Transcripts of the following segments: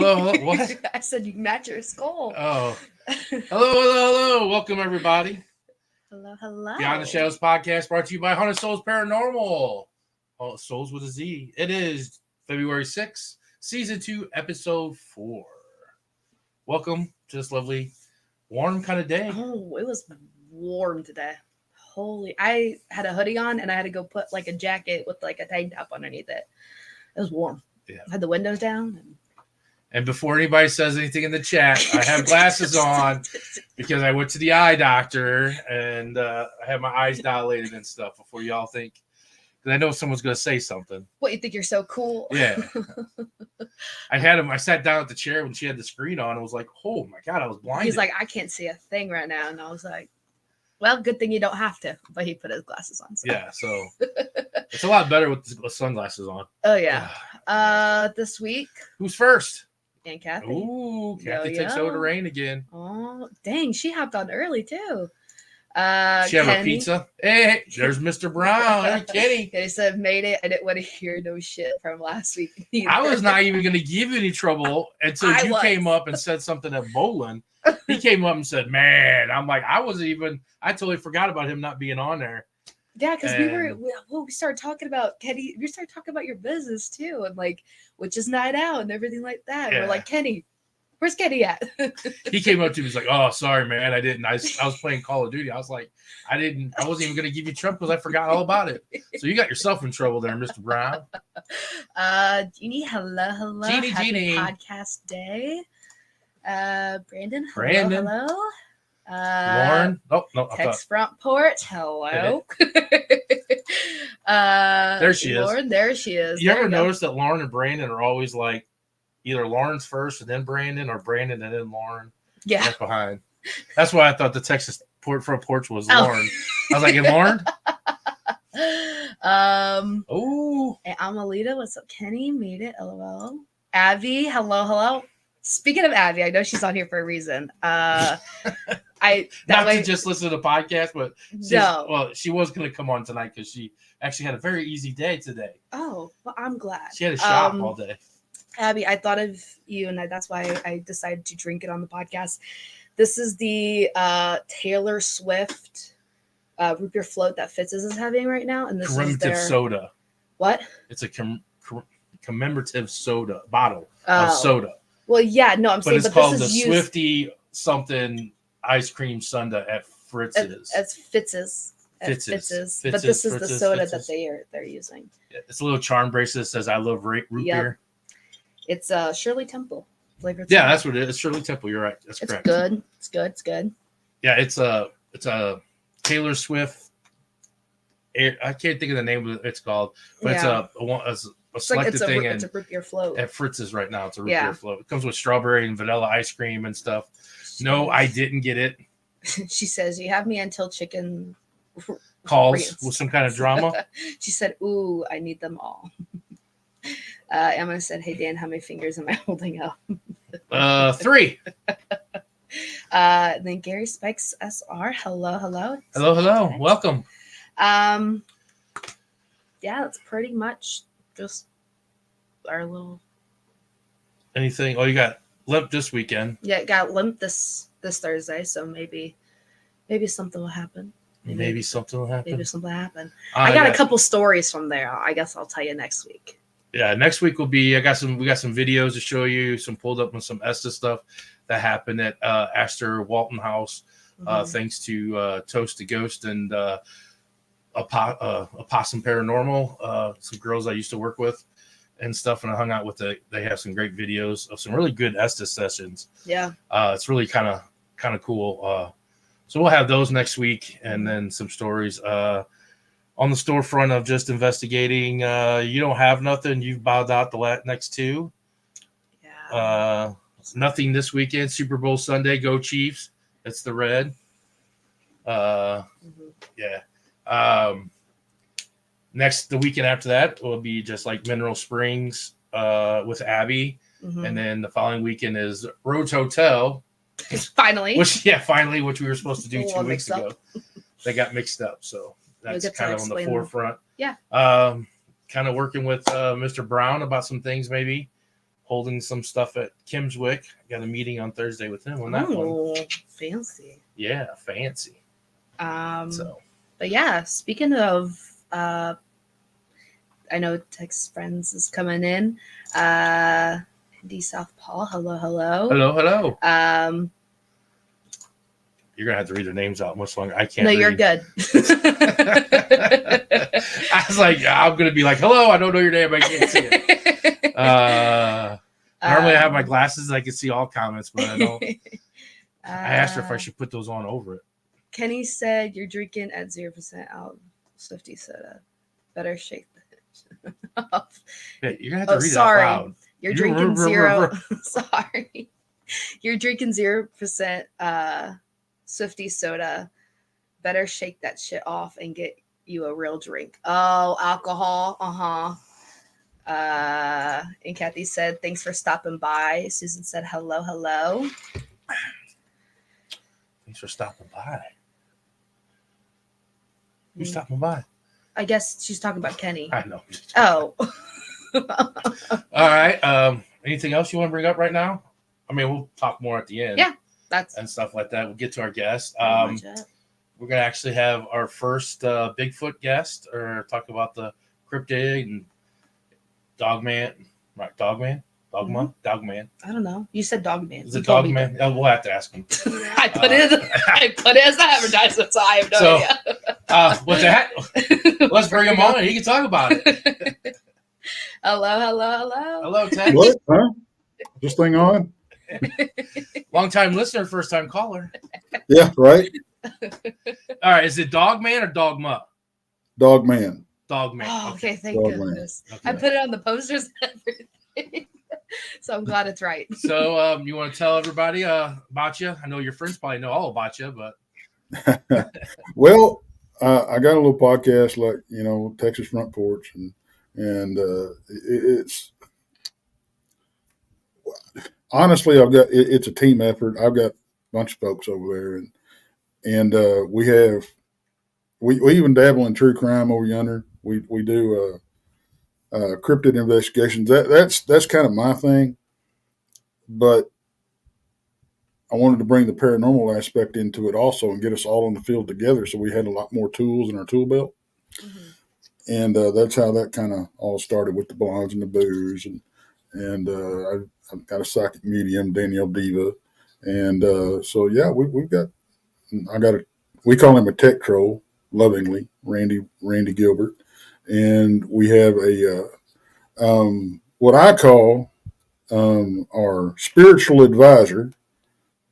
Hello. What? I said you match your skull. Oh. Hello. Welcome, everybody. Hello. Beyond the Shadowz podcast brought to you by Haunted Souls Paranormal. Oh, Souls with a Z. It is February 6th, Season 2, Episode 4. Welcome to this lovely, warm kind of day. Oh, it was warm today. I had a hoodie on and I had to go put like a jacket with like a tank top underneath it. It was warm. Yeah. I had the windows down. And before anybody says anything in the chat, I have glasses on because I went to the eye doctor and I have my eyes dilated and stuff before y'all think. Because I know someone's going to say something. What, you think you're so cool? Yeah. I sat down at the chair when she had the screen on and was like, oh my God, I was blinded. He's like, I can't see a thing right now. And I was like, well, good thing you don't have to. But he put his glasses on. So. Yeah, so it's a lot better with the sunglasses on. Oh, yeah. This week. Who's first? And Kathy. Ooh, Kathy takes over the reign again. Oh, dang. She hopped on early, too. She have a pizza? Hey, there's Mr. Brown. Hey, Kenny. He said, made it. I didn't want to hear no shit from last week either. I was not even going to give you any trouble until you came up and said something at bowling. He came up and said, man, I'm like, I totally forgot about him not being on there. Yeah, because we started talking about Kenny. We started talking about your business too, and like witches night out and everything like that. Yeah. We're like, Kenny, where's Kenny at? He came up to me, he's like, oh, sorry, man, I didn't. I was playing Call of Duty. I was like, I wasn't even gonna give you trouble because I forgot all about it. So you got yourself in trouble there, Mr. Brown. Jeannie, hello. Jeannie. Podcast day. Brandon, hello. Lauren, no, Tex Front Porch, hello. There she is. Lauren, there she is. You ever notice that Lauren and Brandon are always like either Lauren's first and then Brandon, or Brandon and then Lauren? Yeah. Left behind. That's why I thought the Texas Front Porch was Lauren. I was like, and Lauren? Oh. And Amelita, what's up? Kenny made it, lol. Abby, hello. Speaking of Abby, I know she's on here for a reason. To just listen to the podcast, but she was going to come on tonight because she actually had a very easy day today. Oh, well, I'm glad. She had a shop all day. Abby, I thought of you, and that's why I decided to drink it on the podcast. This is the Taylor Swift root beer float that Fitz is having right now, and this is their soda. What? It's a commemorative soda bottle of soda. Well, yeah, no, I'm saying, it's called the Swifty something ice cream sundae at Fritz's. It's Fitz's. Fitz's. But this is the soda that they're using. Yeah, it's a little charm bracelet that says "I love root beer." It's Shirley Temple flavor. Yeah, that's what it is. It's Shirley Temple. You're right. That's correct. It's good. Yeah, it's a Taylor Swift. I can't think of the name of it's called, but it's a selected thing. It's a root beer float at Fritz's right now. It's a root beer float. It comes with strawberry and vanilla ice cream and stuff. No, I didn't get it. She says, you have me until chicken calls with some kind of drama. She said, ooh, I need them all. Emma said, hey, Dan, how many fingers am I holding up? 3. Then Gary Spikes SR. Hello. Welcome. Yeah, that's pretty much just our little. Anything? Oh, you got Limp this weekend. Yeah, got Limp this Thursday, so maybe something will happen. Maybe something will happen. I got a couple stories from there. I guess I'll tell you next week. Yeah, next week will be. We got some videos to show you. Some pulled up on some Estes stuff that happened at Astor Walton House. Thanks to Toast to Ghost and Opossum Paranormal, some girls I used to work with and stuff, and I hung out with they have some great videos of some really good Estes sessions. Yeah. It's really kind of cool. So we'll have those next week, and then some stories on the storefront of just investigating. You don't have nothing. You've bowed out the next 2. Yeah. Nothing this weekend. Super Bowl Sunday. Go Chiefs. It's the red. Yeah. The weekend after that will be just like Mineral Springs with Abby. And then the following weekend is Rhodes Hotel. Finally. Which we were supposed to do 2 weeks ago. They got mixed up. So that's kind of on the forefront. Yeah. Kind of working with Mr. Brown about some things maybe. holding some stuff at Kimswick. I got a meeting on Thursday with him on that one. Fancy. Yeah, fancy. So, but yeah, speaking of, I know Tex Friends is coming in. D Southpaw, hello. hello. Um, You're gonna have to read their names out much longer. I can't. No, read. you're good. I was like, I'm gonna be like, hello. I don't know your name. I can't see it. Normally, I have my glasses. I can see all comments, but I don't. I asked her if I should put those on over it. Kenny said you're drinking at 0% out Swifty soda. Better shake the off. Yeah, you're gonna have to read sorry. it out loud. You're drinking zero. Sorry. You're drinking 0% Swifty soda. Better shake that shit off and get you a real drink. Oh, alcohol. And Kathy said, thanks for stopping by. Susan said, hello. Thanks for stopping by. Who's stopping by? I guess she's talking about Kenny. I know. Oh. All right. Anything else you want to bring up right now? I mean, we'll talk more at the end. Yeah. And stuff like that. We'll get to our guest. We're going to actually have our first Bigfoot guest, or talk about the cryptid and Dogman. Right, Dogman? Dogma? Mm-hmm. Dogman. I don't know. You said Dogman. Is it Dogman? We'll have to ask him. I put it as the advertisement, so I have no idea. What's that? Let's bring him on and he can talk about it. Hello. Hello, Tex. What? Huh? This thing on? Long-time listener, first-time caller. Yeah, right? All right, is it Dogman or Dogma? Dogman. Dogman. Oh, okay, thank Dogman. goodness. Okay. I put it on the posters and everything. So I'm glad it's right. So you want to tell everybody about you? I know your friends probably know all about you, but Well, I got a little podcast like, Texas Front Porch, and it's honestly, it's a team effort. I've got a bunch of folks over there, and we even dabble in true crime over yonder. We do cryptid investigations. That's kind of my thing, but I wanted to bring the paranormal aspect into it also and get us all in the field together, so we had a lot more tools in our tool belt. Mm-hmm. And that's how that kind of all started with the blondes and the booze, and I've got a psychic medium, Danielle Diva, and so yeah, we call him a tech troll, lovingly, Randy Gilbert, and we have what I call our spiritual advisor,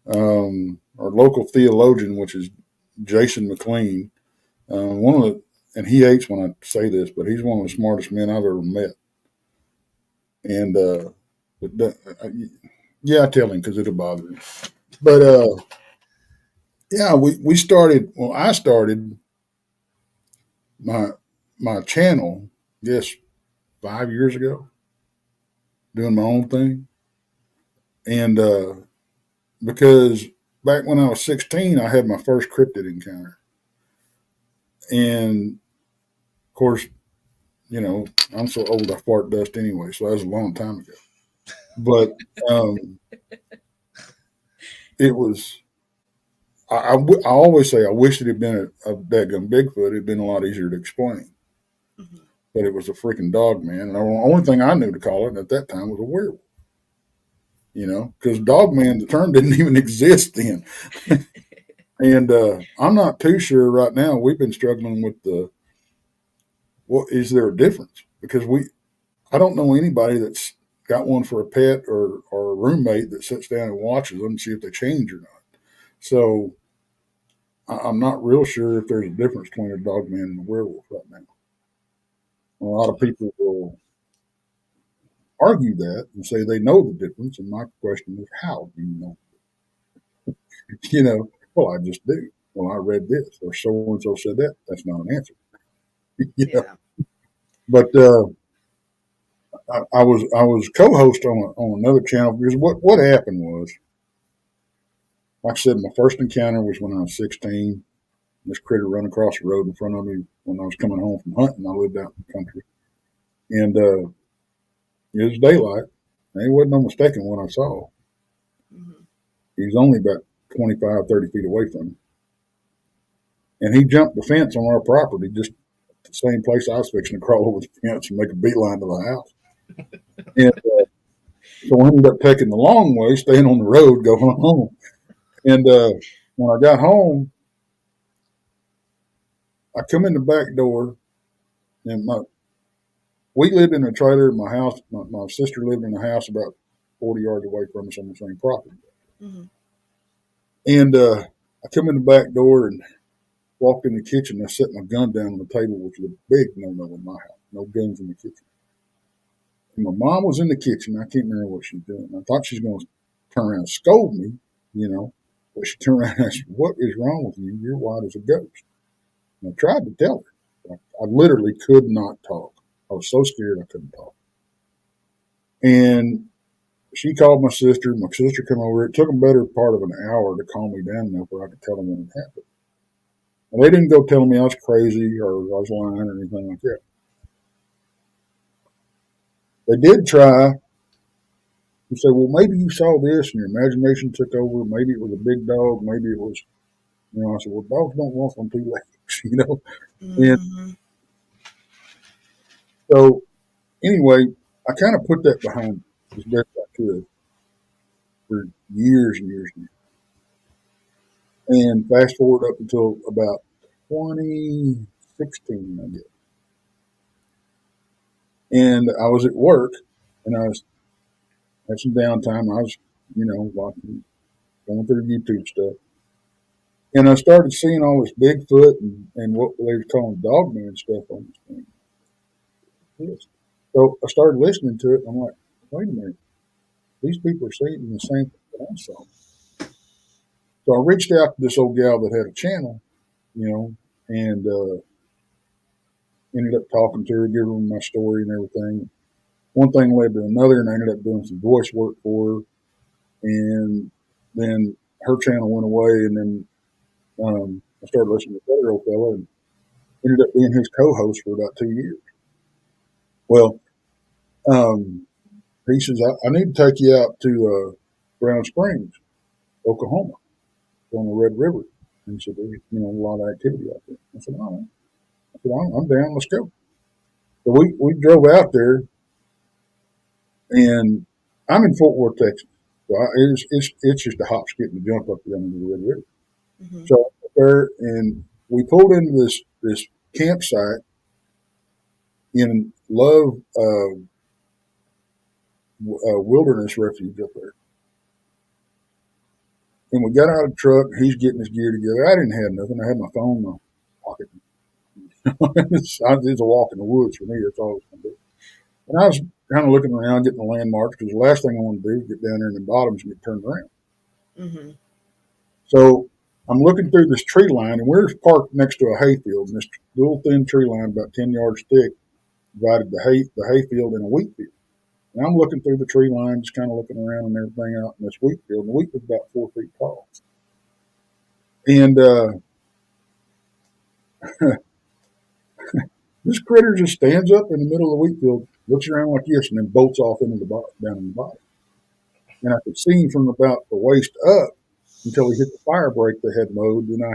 our local theologian, which is Jason McLean, and he hates when I say this, but he's one of the smartest men I've ever met. And I tell him because it'll bother him. But yeah, we started. Well, I started my channel, I guess 5 years ago, doing my own thing, and because back when I was 16, I had my first cryptid encounter, and of course, I'm so old I fart dust anyway, so that was a long time ago. But it was. I always say I wish it had been a daggum Bigfoot. It'd been a lot easier to explain. Mm-hmm. But it was a freaking dog, man. And the only thing I knew to call it at that time was a werewolf. Because dog man, the term didn't even exist then. And I'm not too sure right now. We've been struggling with is there a difference? Because I don't know anybody that's got one for a pet or a roommate that sits down and watches them and see if they change or not. So I'm not real sure if there's a difference between a dog man and a werewolf right now. A lot of people will argue that and say they know the difference. And my question is, how do you know? Well, I just do. Well, I read this, or so and so said that. That's not an answer. Yeah. But I was co-host on another channel because what happened was, like I said, my first encounter was when I was 16. This critter run across the road in front of me when I was coming home from hunting. I lived out in the country, and it was daylight, And he wasn't no mistaken when I saw. Mhm. He was only about 25, 30 feet away from me. And he jumped the fence on our property, just the same place I was fixing to crawl over the fence and make a beeline to the house. And so I ended up taking the long way, staying on the road, going home. And when I got home, I come in the back door, and we lived in a trailer. My house, my sister lived in a house about 40 yards away from us on the same property. Mhm. And I come in the back door and walked in the kitchen. I set my gun down on the table, which is a big no-no in my house. No guns in the kitchen. And my mom was in the kitchen. I can't remember what she was doing. I thought she was going to turn around and scold me, But she turned around and asked, "What is wrong with you? You're white as a ghost." And I tried to tell her. I literally could not talk. I was so scared I couldn't talk. And she called my sister. My sister came over. It took them better part of an hour to calm me down enough where I could tell them what had happened. And they didn't go telling me I was crazy or I was lying or anything like that. They did try to say, "Well, maybe you saw this and your imagination took over. Maybe it was a big dog. Maybe it was," I said, "Well, dogs don't walk on two legs," And Mhm. so anyway, I kind of put that behind as best I could for years and years and years. And fast forward up until about 2016, I guess. And I was at work and I was had some downtime. I was, watching, going through YouTube stuff. And I started seeing all this Bigfoot and what they were calling dogman stuff on this thing. Yes. So I started listening to it and I'm like, wait a minute, these people are saying the same thing that I saw. So I reached out to this old gal that had a channel, and ended up talking to her, giving her my story and everything. One thing led to another, and I ended up doing some voice work for her. And then her channel went away, and then I started listening to the other old fella and ended up being his co-host for about 2 years. Well, he says, I need to take you out to Brown Springs, Oklahoma, on the Red River. And he said, there's, a lot of activity out there. I said, all right. I said, I'm down. Let's go. So we drove out there, and I'm in Fort Worth, Texas. So it's just a hop, skip, and a jump up there into the Red River. Mhm. So up there, and we pulled into this campsite in Love Wilderness Refuge up there. And we got out of the truck. He's getting his gear together. I didn't have nothing. I had my phone in my pocket. It's a walk in the woods for me. That's all it's going to be. And I was kind of looking around, getting the landmarks, because the last thing I want to do is get down there in the bottoms and get turned around. Mhm. So I'm looking through this tree line, and we're parked next to a hayfield. And this little thin tree line, about 10 yards thick, divided the hayfield and a wheat field. And I'm looking through the tree line, just kind of looking around and everything out in this wheat field. And the wheat was about 4 feet tall. And this critter just stands up in the middle of the wheat field, looks around like this, and then bolts off into the bottom, down in the bottom. And I could see him from about the waist up until he hit the fire break they had mowed. Then I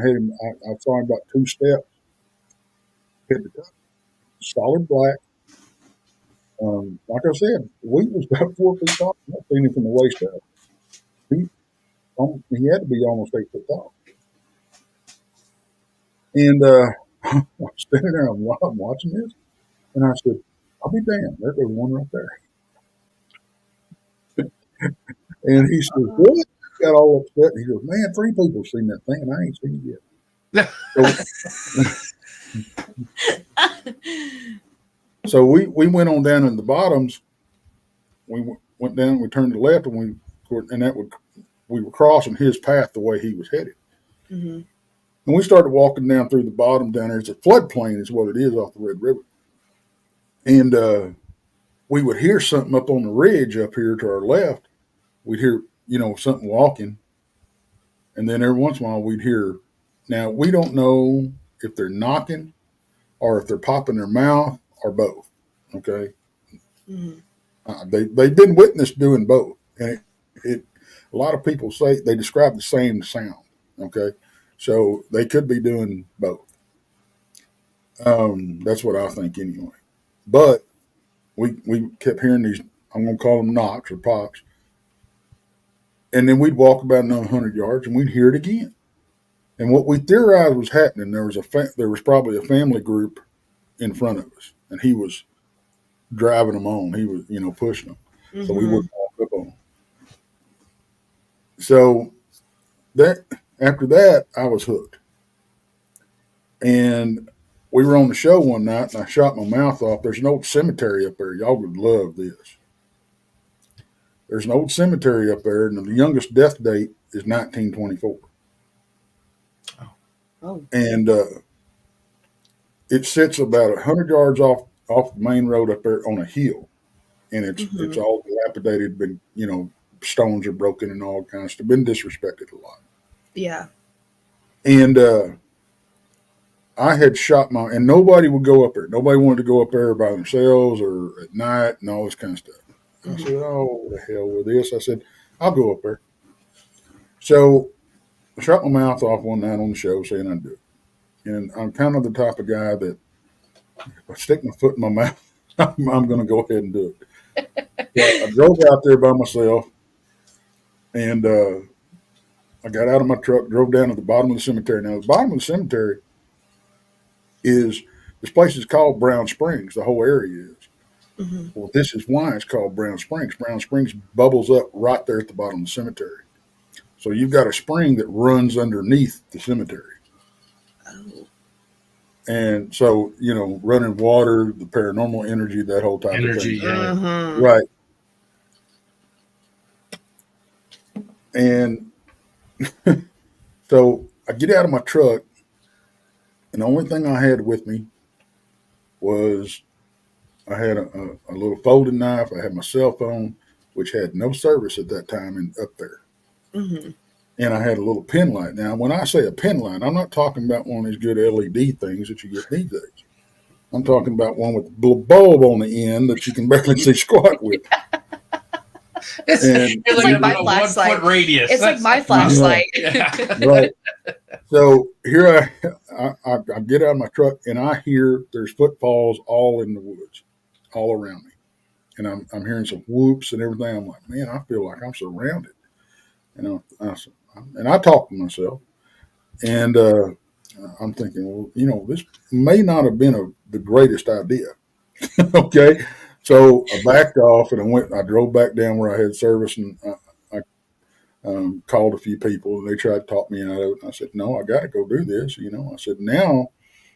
saw him about 2 steps, hit the top, solid black. Like I said, the wheat was about 4 feet tall. I seen him from the waist up. He had to be almost 8 foot tall. And I'm standing there, I'm watching this, and I said, I'll be damned, there goes one right there. And he said, what? He got all upset. He goes, man, 3 people seen that thing, and I ain't seen it yet. So we went on down in the bottoms. We went down, we turned to the left, and we were crossing his path the way he was headed. Mhm. And we started walking down through the bottom down there. It's a floodplain is what it is off the Red River. And we would hear something up on the ridge up here to our left. We'd hear, something walking. And then every once in a while we'd hear, now we don't know if they're knocking or if they're popping their mouth or both. Okay. Mhm. They've been witnessed doing both, and it a lot of people say they describe the same sound. Okay, so they could be doing both. That's what I think anyway. But we kept hearing these. I'm gonna call them knocks or pops, and then we'd walk about another 100 yards, and we'd hear it again. And what we theorized was happening, there was probably a family group in front of us, and he was driving them on. He was pushing them, so we wouldn't walk up on them. So that after that, I was hooked. And we were on the show one night, and I shot my mouth off. There's an old cemetery up there. Y'all would love this. There's an old cemetery up there, and the youngest death date is 1924. Oh. And it sits about 100 yards off the main road up there on a hill, and it's all dilapidated. Been stones are broken and all kinds of stuff. Been disrespected a lot. Yeah. And I had shot and nobody would go up there. Nobody wanted to go up there by themselves or at night and all this kind of stuff. I said, oh, the hell with this. I said, I'll go up there. So I shot my mouth off one night on the show saying I'd do it. And I'm kind of the type of guy that if I stick my foot in my mouth, I'm going to go ahead and do it. So I drove out there by myself, and I got out of my truck, drove down to the bottom of the cemetery. Now, the bottom of the cemetery this place is called Brown Springs. The whole area is. Well, this is why it's called Brown Springs. Brown Springs bubbles up right there at the bottom of the cemetery. So you've got a spring that runs underneath the cemetery. Oh. And so, running water, the paranormal energy, that whole type of thing. Yeah. Right. And so I get out of my truck, and the only thing I had with me was I had a little folding knife. I had my cell phone, which had no service at that time up there. And I had a little pin light. Now, when I say a pin light, I'm not talking about one of these good LED things that you get these days. I'm talking about one with a bulb on the end that you can barely see squat with. It's like my flashlight. 1 foot radius. It's like my flashlight. Right. So here I get out of my truck, and I hear there's footfalls all in the woods, all around me. And I'm hearing some whoops and everything. I'm like, man, I feel like I'm surrounded. And I talk to myself, and I'm thinking, well, this may not have been the greatest idea. Okay. So I backed off, and I drove back down where I had service, and I called a few people, and they tried to talk me out of it. And I said, no, I got to go do this. I said, now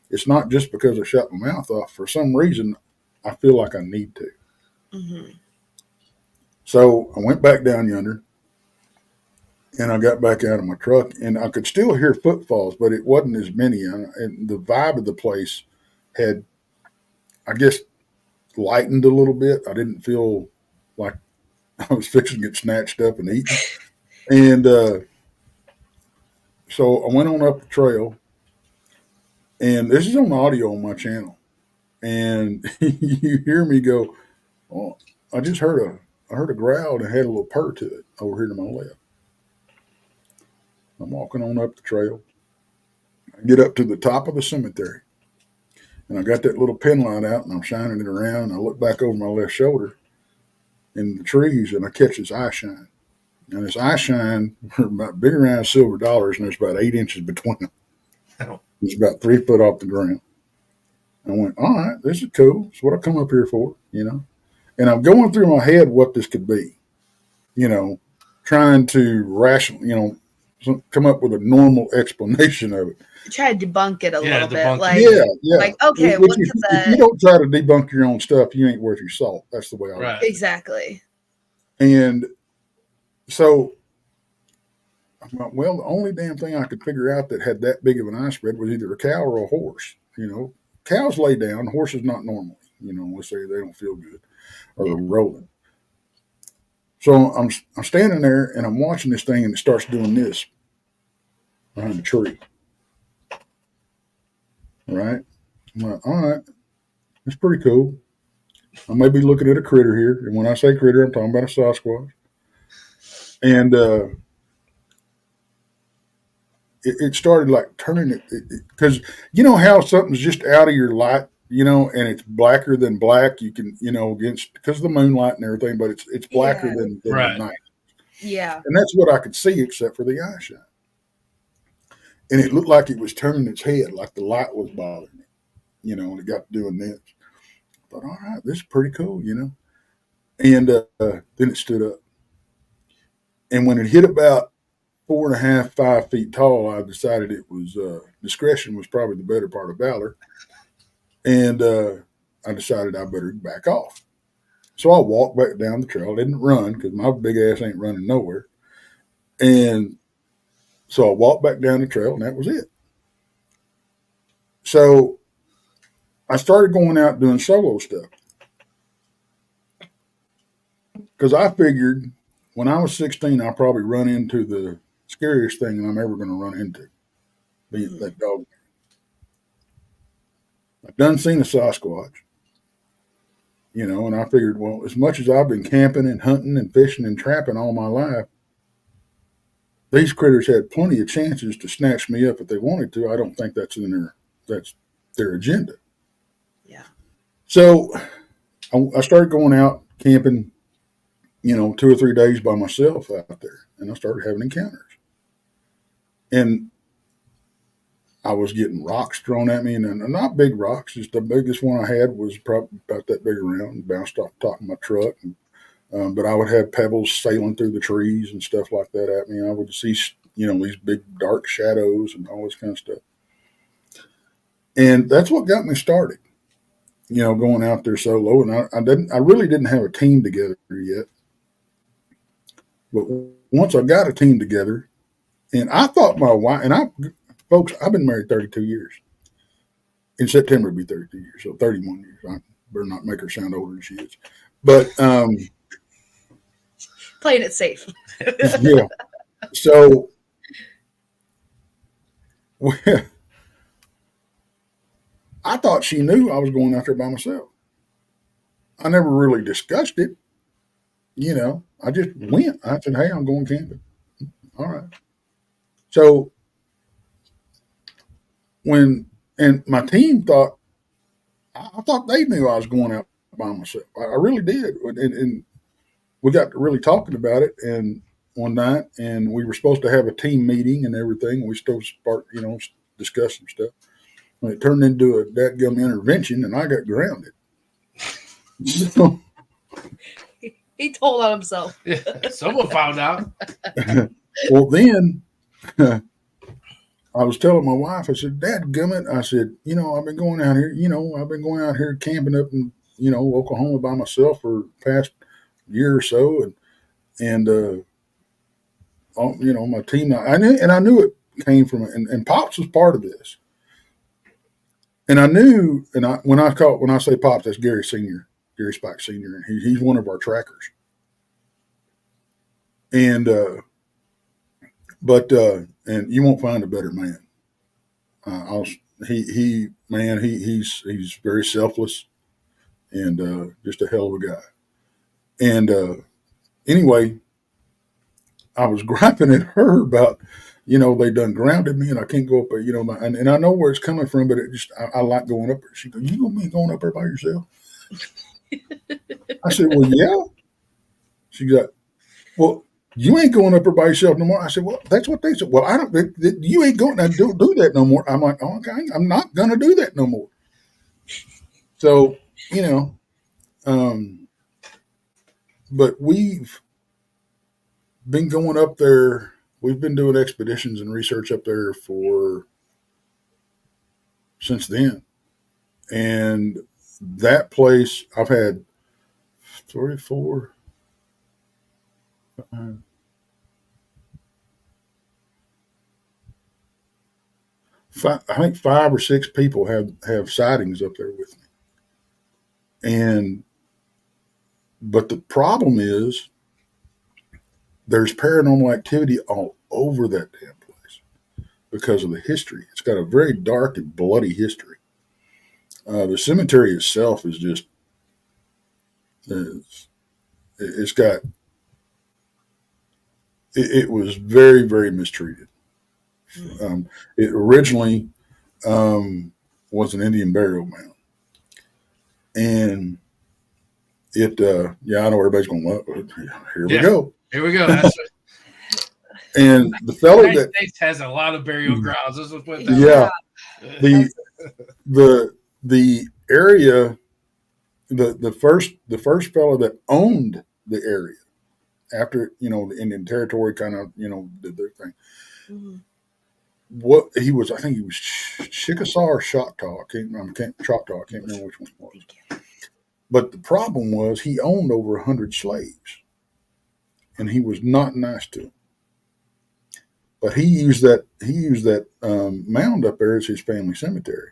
it's not just because I shut my mouth off. For some reason, I feel like I need to. So I went back down yonder, and I got back out of my truck, and I could still hear footfalls, but it wasn't as many. And the vibe of the place had, I guess, lightened a little bit. I didn't feel like I was fixing to get snatched up and eaten. And so I went on up the trail, and this is on audio on my channel. And you hear me go, oh, I just heard a growl, and it had a little purr to it over here to my left. I'm walking on up the trail. I get up to the top of the cemetery, and I got that little pin light out, and I'm shining it around. I look back over my left shoulder in the trees, and I catch this eye shine. And this eye shine were about big around silver dollars, and there's about 8 inches between them. Oh. It's about 3 foot off the ground. I went, all right, this is cool. It's what I come up here for, And I'm going through my head what this could be, trying to come up with a normal explanation of it. Try to debunk it a little bit. Yeah. Like, okay, look at that. If you don't try to debunk your own stuff, you ain't worth your salt. That's the way I look. Exactly. And so, well, the only damn thing I could figure out that had that big of an eye spread was either a cow or a horse. Cows lay down, horses not normally, unless they don't feel good or they're rolling. So I'm standing there, and I'm watching this thing, and it starts doing this behind the tree. Right? I'm like, all right, that's pretty cool. I may be looking at a critter here, and when I say critter, I'm talking about a Sasquatch. And it started like turning it because you know how something's just out of your light, and it's blacker than black. You can, against because of the moonlight and everything, but it's blacker Yeah. than Right. the night. Yeah. And that's what I could see, except for the eye shine. And it looked like it was turning its head, like the light was bothering it, and it got doing this. I thought, all right, this is pretty cool, And then it stood up. And when it hit about 4.5, 5 feet tall, I decided it was discretion was probably the better part of valor. And I decided I better back off. So I walked back down the trail. I didn't run because my big ass ain't running nowhere. And so I walked back down the trail, and that was it. So I started going out doing solo stuff because I figured when I was 16, I'll probably run into the scariest thing I'm ever going to run into, being that dog. I've done seen a Sasquatch, and I figured, well, as much as I've been camping and hunting and fishing and trapping all my life, these critters had plenty of chances to snatch me up if they wanted to. I don't think that's their agenda. Yeah. So I started going out camping, 2 or 3 days by myself out there, and I started having encounters. And I was getting rocks thrown at me, and not big rocks. Just the biggest one I had was probably about that big around and bounced off the top of my truck. But I would have pebbles sailing through the trees and stuff like that at me. I would see, these big dark shadows and all this kind of stuff. And that's what got me started, going out there solo. And I really didn't have a team together yet. But once I got a team together, and I thought my wife, folks, I've been married 32 years. In September, it'll be 32 years, so 31 years. I better not make her sound older than she is. But Playing it safe. yeah. So, well, I thought she knew I was going out there by myself. I never really discussed it. I just went. I said, hey, I'm going camping. All right. So, and my team thought, I thought they knew I was going out by myself. I really did. And we got to really talking about it and one night, and we were supposed to have a team meeting and everything. We still start, discuss some stuff. When it turned into a dadgum intervention, and I got grounded. So, He told on himself. Yeah, someone found out. well, then I was telling my wife, I said, dadgummit, I said, I've been going out here, I've been going out here camping up in, Oklahoma by myself for the past year or so. And my team, I knew it came from, and Pops was part of this. And I knew, when I say Pops, that's Gary Sr., Gary Spike Sr., and he's one of our trackers. And, and you won't find a better man. He's very selfless and just a hell of a guy. And anyway, I was griping at her about, they done grounded me and I can't go up there, and I know where it's coming from, but it just, I like going up there. She goes, you gonna be going up there by yourself? I said, well, yeah. She got, well, you ain't going up there by yourself no more. I said, well, that's what they said. Well, I don't, you ain't going to do that no more. I'm like, oh, okay, I'm not going to do that no more. So, but we've been going up there. We've been doing expeditions and research up there since then. And that place, I've had 3, 4, 5, I think 5 or 6 people have sightings up there with me. But the problem is there's paranormal activity all over that damn place because of the history. It's got a very dark and bloody history. The cemetery itself is just It's got. It was very, very mistreated. It originally was an Indian burial mound, and it. Yeah, I know everybody's going. Well, here we go. Here we go. That's And the the fellow United that States has a lot of burial grounds. Let's put it that yeah, way. the area the first fellow that owned the area after the Indian Territory kind of did their thing. Mhm. What he was, I think he was Chickasaw or Choctaw. Choctaw. I can't remember which one it was. But the problem was he owned over 100 slaves, and he was not nice to them. But he used that mound up there as his family cemetery.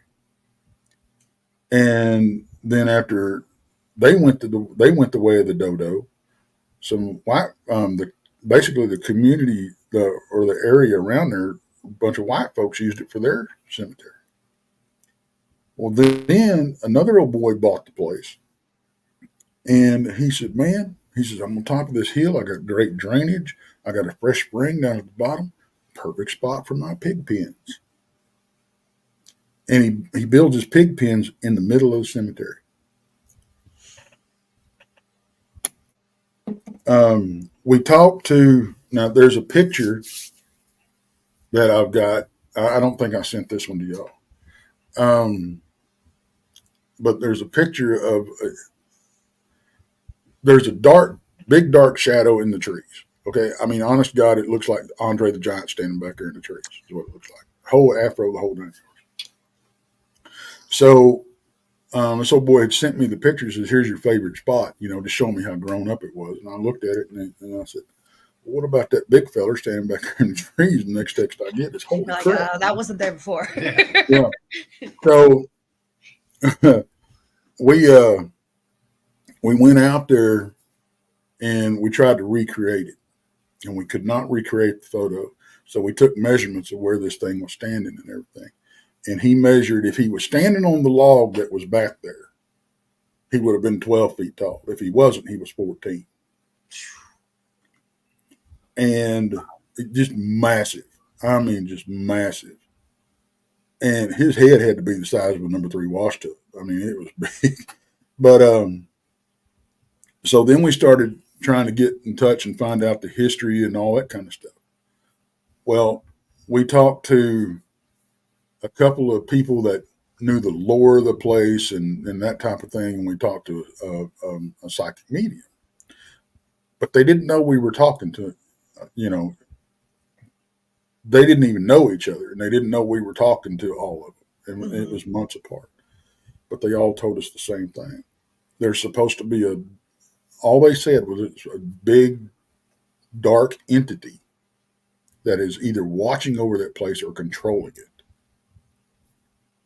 And then after they went the way of the dodo, some white basically the community or the area around there, a bunch of white folks used it for their cemetery. Well, then another old boy bought the place, and he said, "Man," he says, "I'm on top of this hill. I got great drainage. I got a fresh spring down at the bottom. Perfect spot for my pig pens." And he builds his pig pens in the middle of the cemetery. We talked to, now there's a picture that I've got. I don't think I sent this one to y'all. But there's a picture of, there's a big dark shadow in the trees. Okay. I mean, honest to God, it looks like Andre the Giant standing back there in the trees is what it looks like. Whole afro, the whole nine. So, this old boy had sent me the pictures. Says, "Here's your favorite spot," to show me how grown up it was. And I looked at it and I said, "What about that big feller standing back there in the trees?" The next text I get is, "Holy crap. That wasn't there before." Yeah. So we went out there and we tried to recreate it, and we could not recreate the photo. So we took measurements of where this thing was standing and everything. And he measured, if he was standing on the log that was back there, he would have been 12 feet tall. If he wasn't, he was 14. And just massive. I mean, just massive. And his head had to be the size of a number 3 wash tub. I mean, it was big. But so then we started trying to get in touch and find out the history and all that kind of stuff. Well, we talked to a couple of people that knew the lore of the place and that type of thing. And we talked to a psychic medium, but they didn't know we were talking to, they didn't even know each other, and they didn't know we were talking to all of them. And it was months apart, but they all told us the same thing. There's supposed to be all they said was it's a big, dark entity that is either watching over that place or controlling it.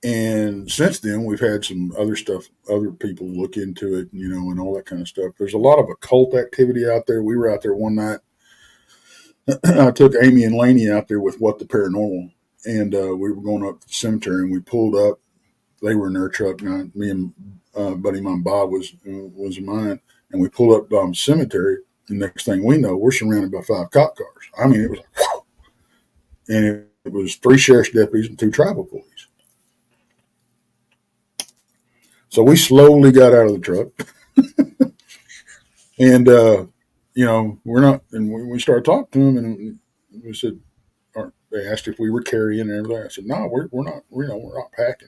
And since then, we've had some other people look into it, and all that kind of stuff. There's a lot of occult activity out there. We were out there one night. I took Amy and Laney out there with What the Paranormal, and we were going up to the cemetery, and we pulled up. They were in their truck, and me and buddy of mine, Bob, was in mine, and we pulled up the cemetery. And next thing we know, we're surrounded by 5 cop cars. I mean, it was like, whew. And it was 3 sheriff's deputies and 2 tribal police. So we slowly got out of the truck, and we're not. And we started talking to them, and we said, they asked if we were carrying and everything. I said, "No, we're not. We're not packing."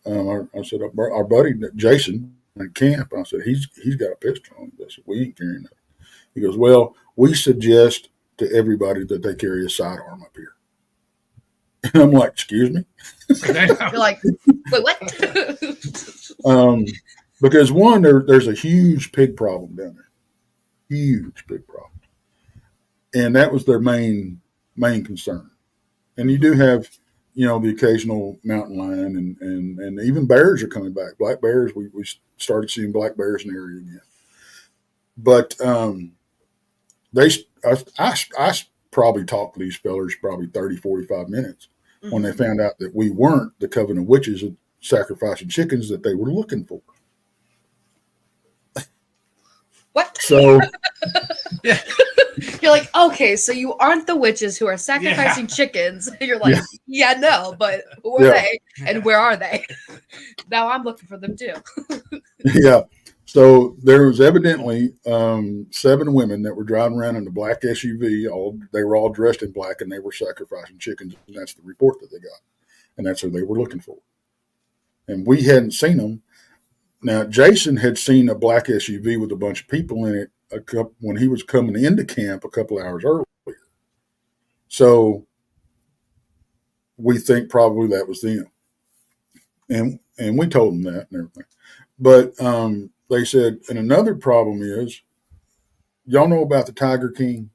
I said, our buddy Jason at camp. I said, he's got a pistol on him. I said, "We ain't carrying that." He goes, "Well, we suggest to everybody that they carry a sidearm up here." And I'm like, "Excuse me?" You're like, "Wait, what?" Because one, there's a huge pig problem down there, huge pig problem, and that was their main concern. And you do have, the occasional mountain lion and even bears are coming back. Black bears, we started seeing black bears in the area again. But I probably talked to these fellers probably 30, 45 minutes when they found out that we weren't the coven of witches sacrificing chickens that they were looking for. What? So Yeah. You're like, okay, so you aren't the witches who are sacrificing chickens. You're like, yeah, no, but who are they and where are they? Now I'm looking for them too. yeah. So there was evidently 7 women that were driving around in a black SUV. They were all dressed in black, and they were sacrificing chickens, and that's the report that they got, and that's who they were looking for. And we hadn't seen them. Now Jason had seen a black SUV with a bunch of people in it when he was coming into camp a couple hours earlier. So we think probably that was them, and we told them that and everything. But they said, and another problem is, y'all know about the Tiger King?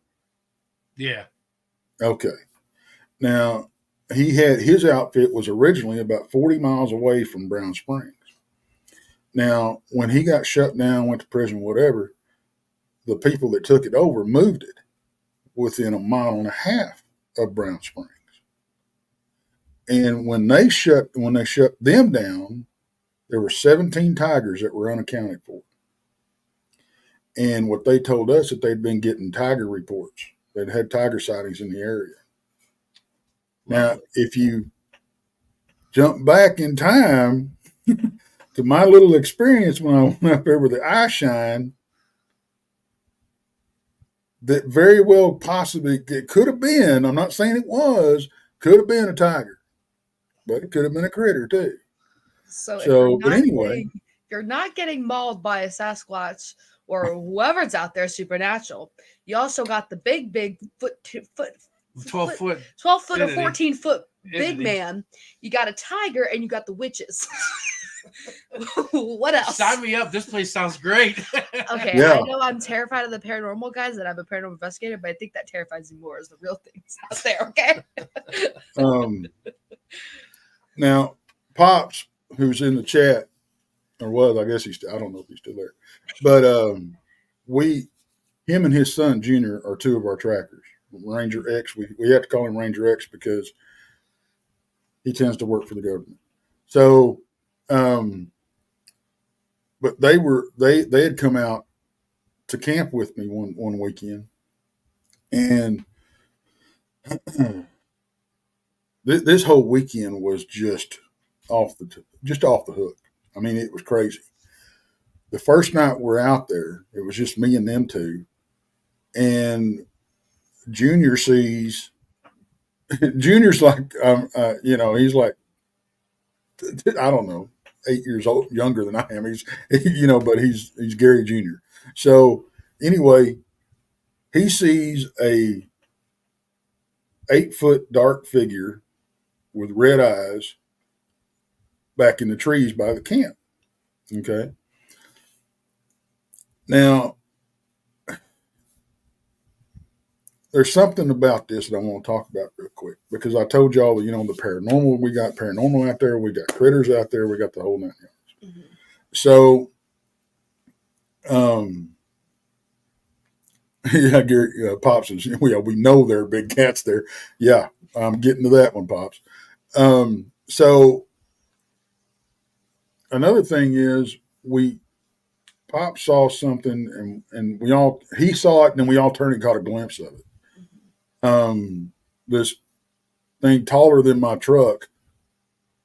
Yeah. Okay. Now, his outfit was originally about 40 miles away from Brown Springs. Now, when he got shut down, went to prison, whatever, the people that took it over moved it within a mile and a half of Brown Springs. And when they shut them down, there were 17 tigers that were unaccounted for. And what they told us that they'd been getting tiger reports. They'd had tiger sightings in the area. Now, if you jump back in time to my little experience when I went up there with the eye shine, that very well possibly it could have been, I'm not saying it was, could have been a tiger, but it could have been a critter too. So but anyway, you're not getting mauled by a Sasquatch or whoever's out there supernatural. You also got the big 12 foot. 12 foot entity. or 14 foot big Entity. man. You got a tiger and you got the witches. What else? Sign me up. This place sounds great. Okay, Yeah. I know I'm terrified of the paranormal guys, and I'm a paranormal investigator, but I think that terrifies me more is the real things out there. Okay. Now, Pops, who's in the chat, or was, I guess I don't know if he's still there, but him and his son Junior are 2 of our trackers. Ranger X, we have to call him Ranger X because he tends to work for the government. So, but they had come out to camp with me one weekend, and this whole weekend was just off the hook. I mean, it was crazy. The first night we're out there, it was just me and them 2, and Junior's like, he's like, I don't know, 8 years old, younger than I am. But he's Gary Jr. So anyway, he sees a 8-foot dark figure with red eyes back in the trees by the camp. Okay. Now, there's something about this that I want to talk about real quick, because I told y'all that, the paranormal, we got paranormal out there, we got critters out there, we got the whole 9 yards. Mm-hmm. So, yeah, Gary, Pops is, we know there are big cats there. Yeah, I'm getting to that one, Pops. So another thing is Pop saw something, and he saw it, and then we all turned and caught a glimpse of it. This thing taller than my truck,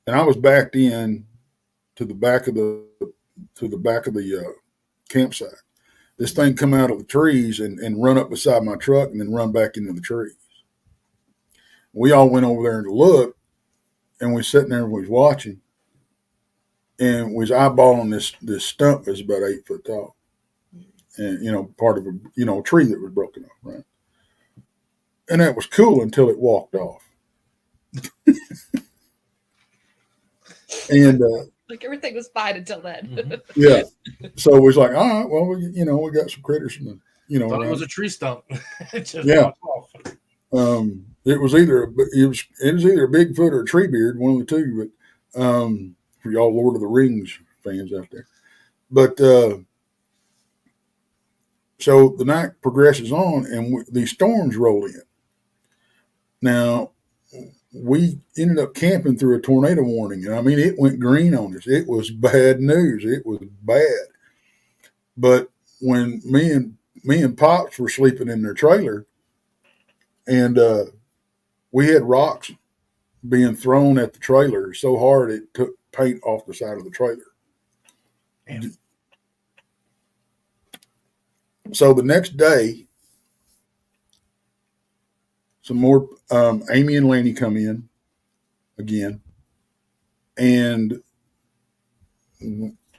and I was backed in to the back of the campsite. This thing come out of the trees and run up beside my truck and then run back into the trees. We all went over there to look, and we sitting there and we was watching, and we was eyeballing this stump that's about 8 foot tall, and part of a tree that was broken off, right? And that was cool until it walked off. And like everything was fine until then. Mm-hmm. Yeah. So we was like, all right, well, we got some critters from Thought it was a tree stump. Yeah. It was either a Bigfoot or a tree beard, one of the two. But for y'all Lord of the Rings fans out there, but so the night progresses on, and these storms roll in. Now, we ended up camping through a tornado warning. And I mean, it went green on us. It was bad news. It was bad. But when me and Pops were sleeping in their trailer, and we had rocks being thrown at the trailer so hard it took paint off the side of the trailer. Damn. So the next day, some more Amy and Laney come in again, and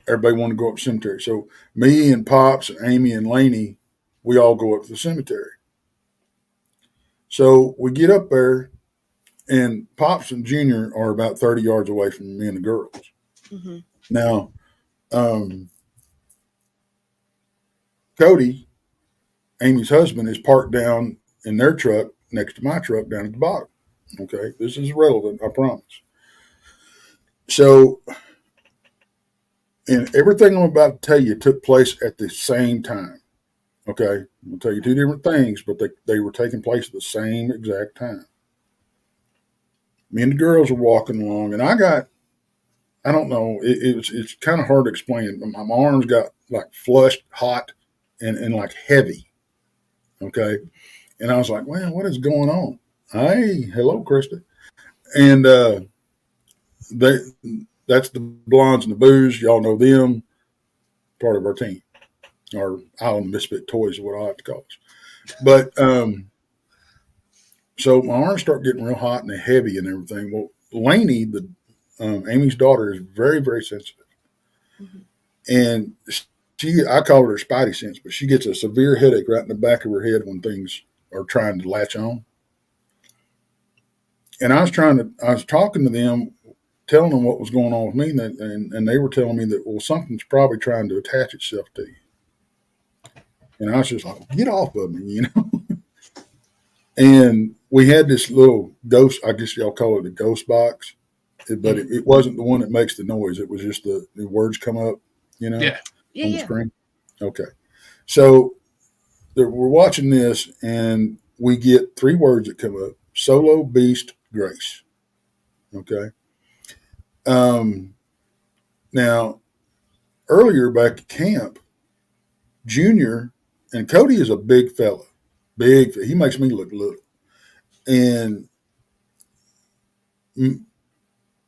everybody wanted to go up the cemetery. So me and Pops, Amy and Laney, we all go up to the cemetery. So we get up there, and Pops and Junior are about 30 yards away from me and the girls. Mm-hmm. Now, Cody, Amy's husband, is parked down in their truck next to my truck down at the bottom. Okay, this is irrelevant, I promise. So, and everything I'm about to tell you took place at the same time. Okay, I'm going to tell you two different things, but they were taking place at the same exact time. Me and the girls are walking along, and I don't know, it's kind of hard to explain. My arms got like flushed, hot, and like heavy. Okay, and I was like, well, what is going on? Hey, hello, Krista. And that's the Blondes and the Booze. Y'all know them. Part of our team. Or Island Misfit Toys is what I like to call us. But so my arms start getting real hot and heavy and everything. Well, Lainey, Amy's daughter, is very, very sensitive. Mm-hmm. And I call her spidey sense, but she gets a severe headache right in the back of her head when things are trying to latch on. And I was talking to them, telling them what was going on with me, and they were telling me that, well, something's probably trying to attach itself to you. And I was just like, get off of me, you know? And we had this little ghost, I guess y'all call it a ghost box, but it wasn't the one that makes the noise. It was just the words come up, you know, on the screen. Okay. So we're watching this, and we get 3 words that come up: Solo, Beast, Grace. Okay. Now, earlier back at camp, Junior, and Cody is a big fella. He makes me look little. And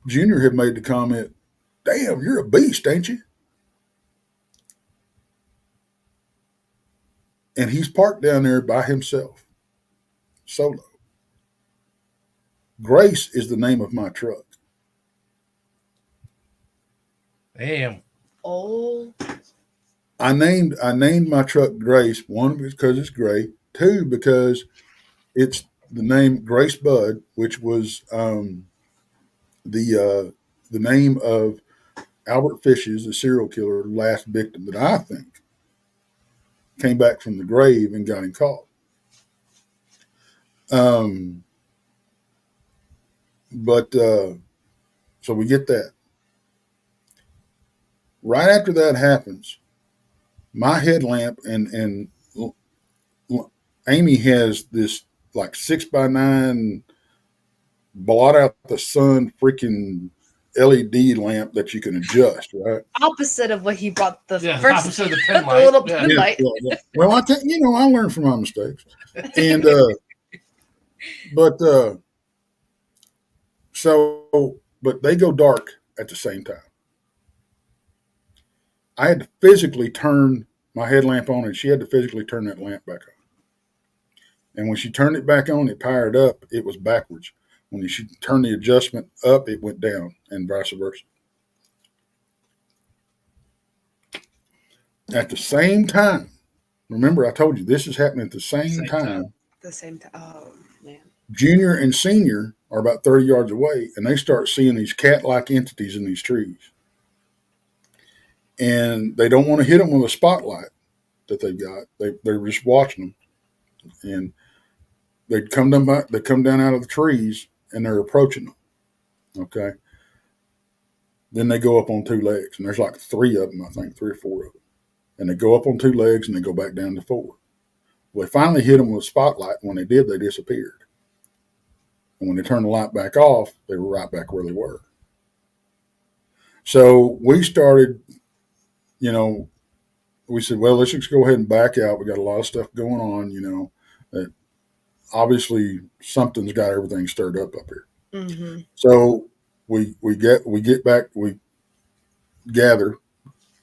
Junior had made the comment, damn, you're a beast, ain't you? And he's parked down there by himself, solo. Grace is the name of my truck. Damn. Oh. I named my truck Grace, 1, because it's gray, 2, because it's the name Grace Budd, which was the name of Albert Fish's, the serial killer, last victim that I think came back from the grave and got him caught. So we get that. Right after that happens, my headlamp and Amy has this like 6x9 blot out the sun freaking LED lamp that you can adjust, right? Opposite of what he brought the first, opposite of the pen light. the little pen light. Yeah. Well, I learned from my mistakes, and but they go dark at the same time. I had to physically turn my headlamp on, and she had to physically turn that lamp back on. And when she turned it back on, it powered up. It was backwards. When she turned the adjustment up, it went down, and vice versa. At the same time, remember I told you this is happening at the same time. The same time. Oh, man. Junior and Senior are about 30 yards away, and they start seeing these cat-like entities in these trees. And they don't want to hit them with a spotlight that they've got. They're just watching them. And they come down out of the trees, and they're approaching them. Okay. Then they go up on 2 legs, and there's like 3 of them, I think, 3 or 4 of them. And they go up on 2 legs, and they go back down to 4. Well, they finally hit them with a spotlight. When they did, they disappeared. And when they turned the light back off, they were right back where they were. So we started, we said, well, let's just go ahead and back out. We got a lot of stuff going on, that obviously something's got everything stirred up here. Mm-hmm. So we get back, we gather,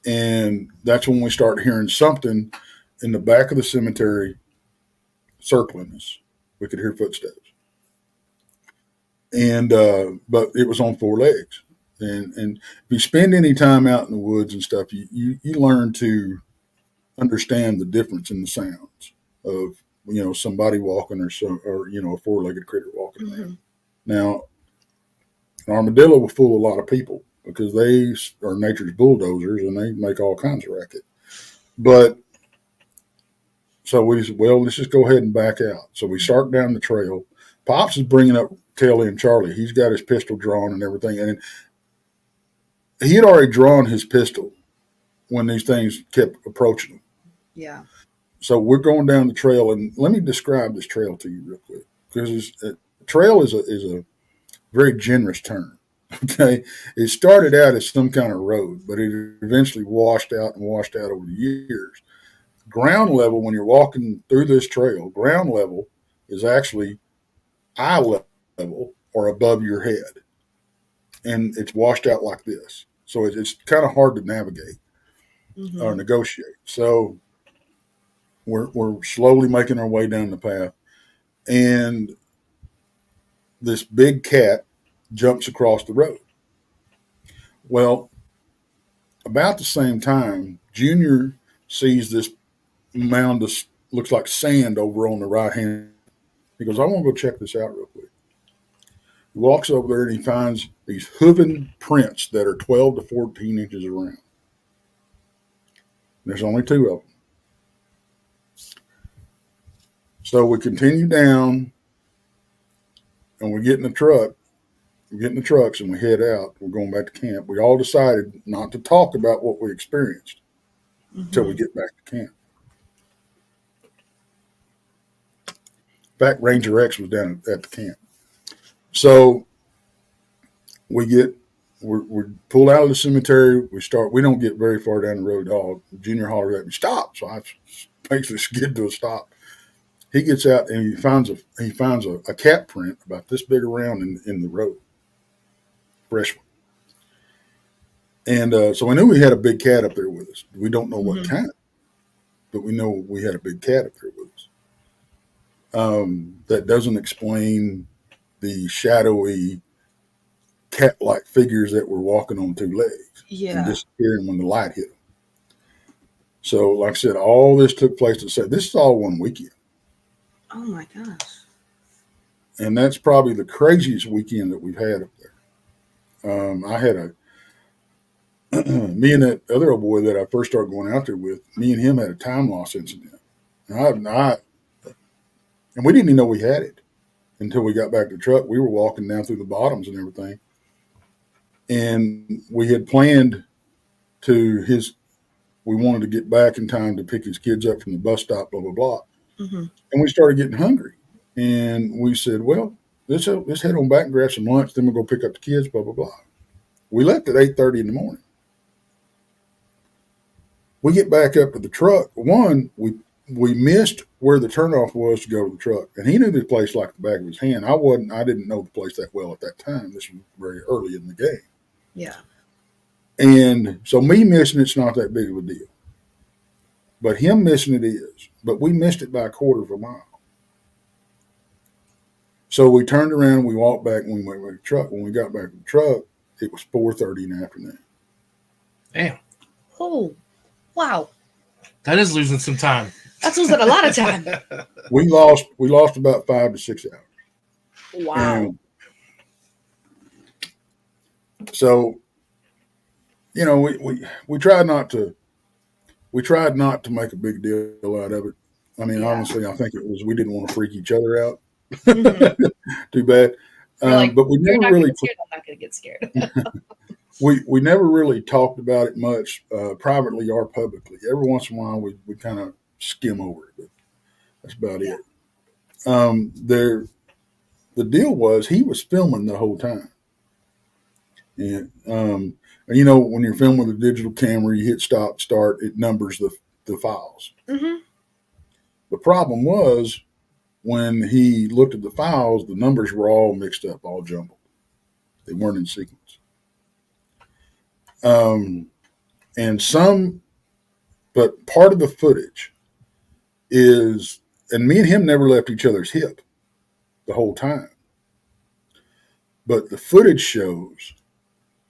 and that's when we start hearing something in the back of the cemetery circling us. We could hear footsteps, and but it was on four legs. And if you spend any time out in the woods and stuff, you learn to understand the difference in the sounds of somebody walking or a four-legged critter walking Mm-hmm. around. Now, an armadillo will fool a lot of people because they are nature's bulldozers and they make all kinds of racket. But so we said, well, let's just go ahead and back out. So we start down the trail. Pops is bringing up tail end Charlie. He's got his pistol drawn and everything, and he had already drawn his pistol when these things kept approaching him. Yeah. So we're going down the trail, and let me describe this trail to you real quick, because trail is a very generous term. Okay, it started out as some kind of road, but it eventually washed out over the years. Ground level, when you're walking through this trail, ground level is actually eye level or above your head, and it's washed out like this. So it's kind of hard to navigate or negotiate. So we're slowly making our way down the path, and this big cat jumps across the road. Well, about the same time, Junior sees this mound of looks like sand over on the right hand. He goes, I want to go check this out real quick. He walks over there and he finds these hooven prints that are 12 to 14 inches around. There's only two of them. So we continue down and we get in the truck. We get in the trucks and we head out. We're going back to camp. We all decided not to talk about what we experienced until we get back to camp. In fact, Ranger X was down at the camp. So we're pulled out of the cemetery. We don't get very far down the road at all. Junior hollers at me, stop. So I basically skid to a stop. He gets out and he finds a cat print about this big around in the road. Fresh one. And so we knew we had a big cat up there with us. We don't know what kind, but we know we had a big cat up there with us. That doesn't explain the shadowy cat-like figures that were walking on two legs and disappearing when the light hit them. So, like I said, all this took place to say this is all one weekend. Oh my gosh. And that's probably the craziest weekend that we've had up there. I had me and that other old boy that I first started going out there with, me and him had a time loss incident. And we didn't even know we had it until we got back to the truck. We were walking down through the bottoms and everything. And we had planned we wanted to get back in time to pick his kids up from the bus stop, blah, blah, blah. And we started getting hungry. And we said, well, let's head on back and grab some lunch. Then we'll go pick up the kids, blah, blah, blah. We left at 8:30 in the morning. We get back up to the truck. We missed where the turnoff was to go to the truck. And he knew this place like the back of his hand. I didn't know the place that well at that time. This was very early in the game. Yeah. And so me missing it's not that big of a deal. But him missing it is. But we missed it by a quarter of a mile. So we turned around and we walked back and we went back to the truck. When we got back to the truck, it was 4:30 in the afternoon. Damn. Oh, wow. That is losing some time. That's losing a lot of time. We lost about 5 to 6 hours. Wow. And so, we tried not to make a big deal out of it. I mean, honestly, I think it was we didn't want to freak each other out. Too bad. But we never really. I'm not going to get scared. We never really talked about it much, privately or publicly. Every once in a while, we kind of skim over it, but that's about it. The deal was he was filming the whole time, and when you're filming with a digital camera, you hit stop, start, it numbers the files. Mm-hmm. The problem was when he looked at the files, the numbers were all mixed up, all jumbled. They weren't in sequence. And but part of the footage is, and me and him never left each other's hip the whole time. But the footage shows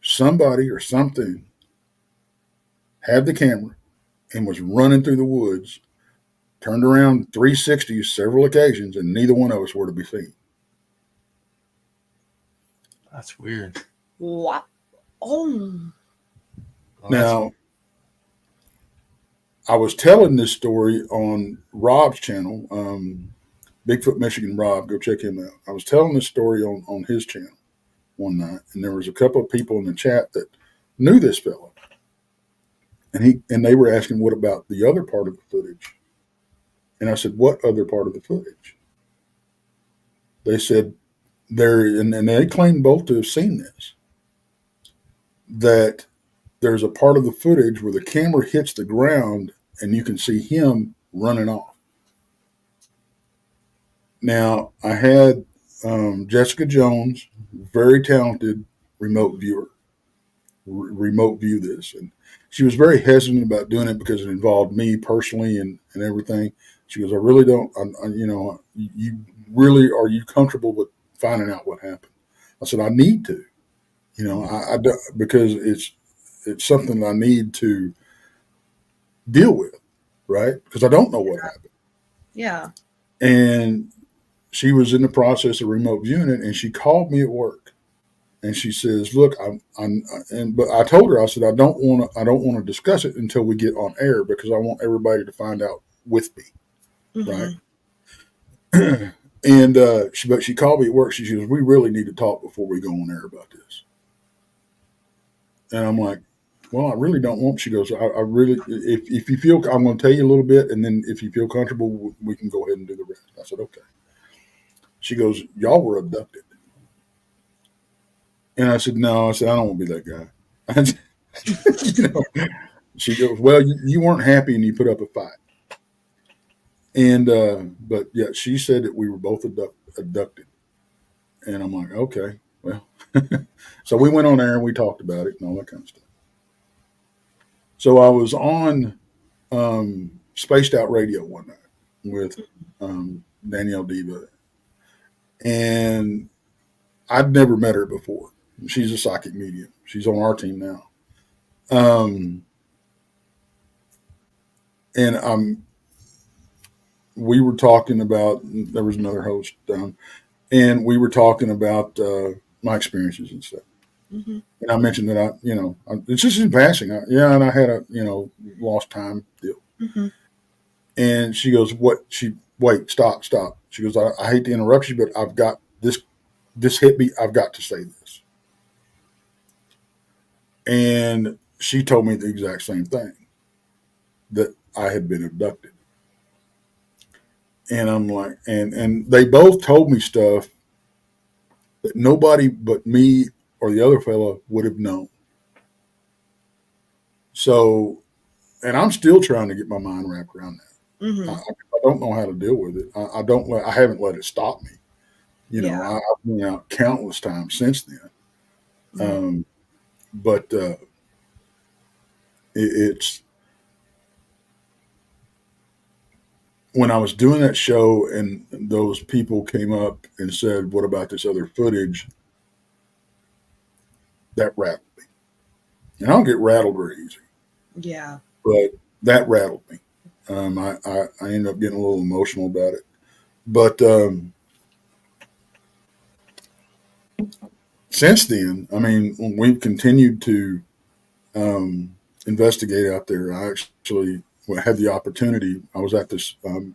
somebody or something had the camera and was running through the woods, turned around 360s several occasions, and neither one of us were to be seen. That's weird. What? Oh. Now, I was telling this story on Rob's channel, Bigfoot Michigan Rob. Go check him out. I was telling this story on his channel one night, and there was a couple of people in the chat that knew this fellow, and they were asking, "What about the other part of the footage?" And I said, "What other part of the footage?" They said and they claimed both to have seen this, that there's a part of the footage where the camera hits the ground and you can see him running off. Now, I had Jessica Jones, very talented remote viewer, remote view this. And she was very hesitant about doing it because it involved me personally and everything. She goes, "I really don't, you really, are you comfortable with finding out what happened?" I said, "I need to, I do, because it's something I need to deal with, right? Because I don't know what happened." Yeah. And she was in the process of remote viewing it, and she called me at work, and she says, "Look, but I told her, I said, I don't want to discuss it until we get on air because I want everybody to find out with me, right?" And but she called me at work. She goes, "We really need to talk before we go on air about this." And I'm like, "Well, I really don't want." She goes, I really, if you feel, I'm going to tell you a little bit, and then if you feel comfortable, we can go ahead and do the rest." I said, "Okay." She goes, "Y'all were abducted." And I said, "No." I said, "I don't want to be that guy." She goes, "Well, you weren't happy and you put up a fight." And, but yeah, she said that we were both abducted. And I'm like, "Okay, well." So we went on air and we talked about it and all that kind of stuff. So I was on Spaced Out Radio one night with Danielle Diva. And I'd never met her before. She's a psychic medium. She's on our team now. And we were talking about, there was another host, and we were talking about my experiences and stuff. Mm-hmm. And I mentioned that it's just in passing. And I had a, lost time deal. Mm-hmm. And she goes, wait, stop. She goes, I hate to interrupt you, but I've got this hit me. I've got to say this. And she told me the exact same thing, that I had been abducted. And I'm like, and they both told me stuff that nobody but me or the other fellow would have known. So, and I'm still trying to get my mind wrapped around that. Mm-hmm. I don't know how to deal with it. I haven't let it stop me. I've been out countless times since then. Mm-hmm. But it's when I was doing that show and those people came up and said, "What about this other footage?" That rattled me. And I don't get rattled very easy. Yeah. But that rattled me. I ended up getting a little emotional about it. But since then, I mean, we've continued to investigate out there. I actually had the opportunity. I was at the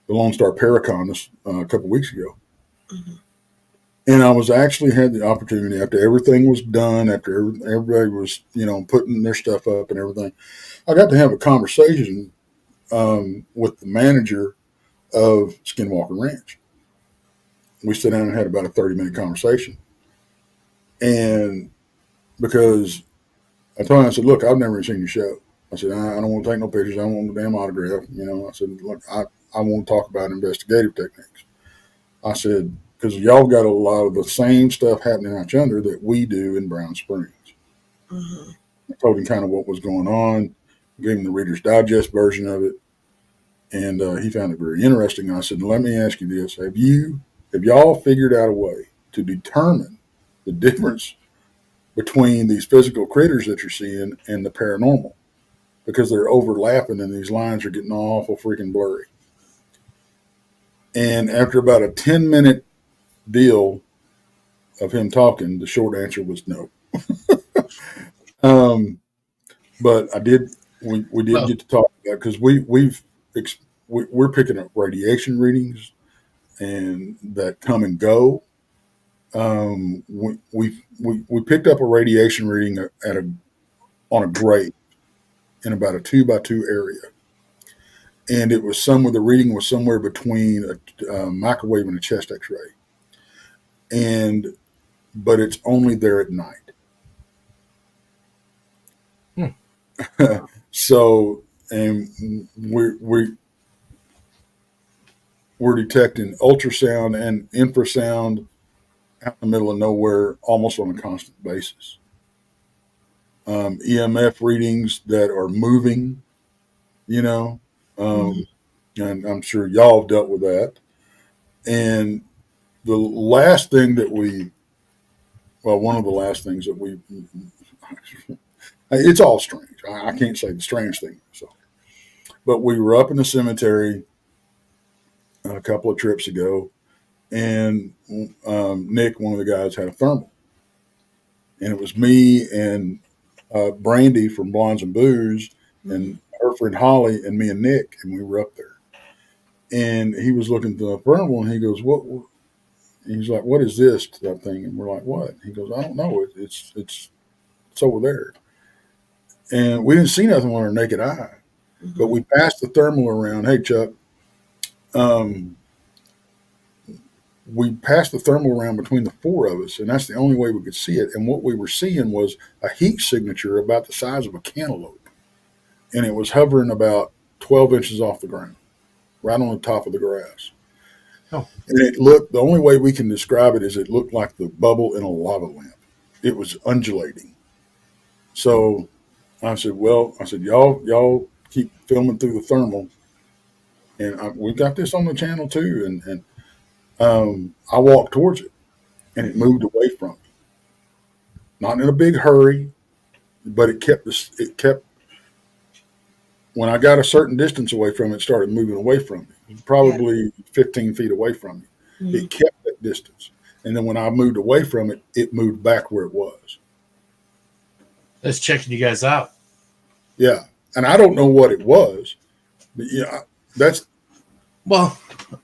Lone Star Paracon a couple weeks ago. Mm-hmm. And I was actually had the opportunity after everything was done, after everybody was, putting their stuff up and everything. I got to have a conversation with the manager of Skinwalker Ranch. We sat down and had about a 30-minute conversation. And because I told him, I said, "Look, I've never seen your show." I said, I don't want to take no pictures. I don't want the damn autograph. I said, look, I want to talk about investigative techniques. I said, because y'all got a lot of the same stuff happening out yonder that we do in Brown Springs. Mm-hmm. I told him kind of what was going on, gave him the Reader's Digest version of it, and he found it very interesting. I said, let me ask you this: have y'all figured out a way to determine the difference between these physical critters that you're seeing and the paranormal? Because they're overlapping and these lines are getting awful freaking blurry. And after about a 10-minute deal of him talking, the short answer was no. But we did get to talk about, because we're picking up radiation readings and that come and go. We picked up a radiation reading on a grave in about a 2x2 area. And it was the reading was somewhere between a microwave and a chest x-ray. But it's only there at night. So, and we're detecting ultrasound and infrasound out in the middle of nowhere almost on a constant basis. EMF readings that are moving, and I'm sure y'all have dealt with that. And the last thing that one of the last things that it's all strange. I can't say the strange thing. But we were up in the cemetery a couple of trips ago, and Nick, one of the guys, had a thermal. And it was me and Brandy from Blondes and Booze, and her friend Holly, and me and Nick, and we were up there. And he was looking through the thermal, and he goes, "What?" He's like, "What is this?" To that thing, and we're like, "What?" He goes, "I don't know. It's over there." And we didn't see nothing with our naked eye, but we passed the thermal around. Hey, Chuck. We passed the thermal around between the four of us, and that's the only way we could see it. And what we were seeing was a heat signature about the size of a cantaloupe. And it was hovering about 12 inches off the ground, right on the top of the grass. Oh. And the only way we can describe it is it looked like the bubble in a lava lamp. It was undulating. So I said, y'all keep filming through the thermal. And we got this on the channel too. And I walked towards it, and it moved away from me. Not in a big hurry, but it kept. When I got a certain distance away from it, it started moving away from me, probably 15 feet away from me. It kept that distance. And then when I moved away from it, it moved back where it was. That's checking you guys out. Yeah. And I don't know what it was, but that's well.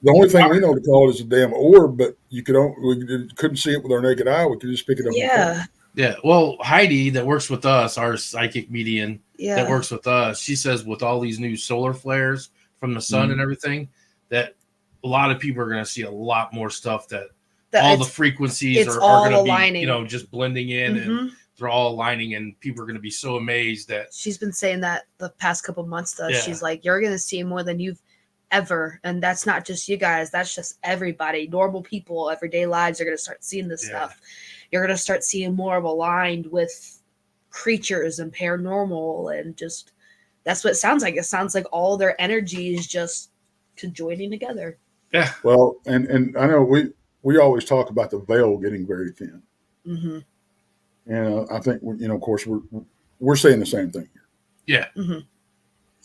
The only thing we know to call it is a damn orb, but we couldn't see it with our naked eye. We could just pick it up. Yeah. Yeah. Well, Heidi, that works with us, our psychic medium that works with us, she says with all these new solar flares from the sun and everything, that a lot of people are going to see a lot more stuff that all the frequencies are going to be, just blending in and they're all aligning, and people are going to be so amazed that she's been saying that the past couple months though. Yeah. She's like, you're going to see more than you've ever, and that's not just you guys, that's just everybody. Normal people, everyday lives are going to start seeing this stuff. You're going to start seeing more of aligned with creatures and paranormal, and just that's what it sounds like. It sounds like all their energy is just conjoining together. Yeah. Well, and I know we always talk about the veil getting very thin. And I think of course we're saying the same thing here. Yeah.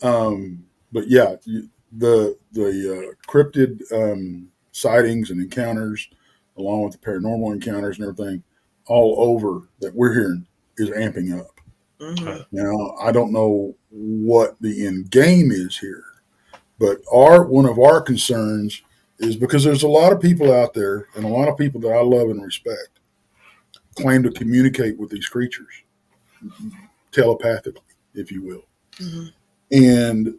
But yeah, the cryptid sightings and encounters, along with the paranormal encounters and everything, all over that we're hearing is amping up. Now, I don't know what the end game is here, but one of our concerns is, because there's a lot of people out there, and a lot of people that I love and respect, claim to communicate with these creatures telepathically, if you will. And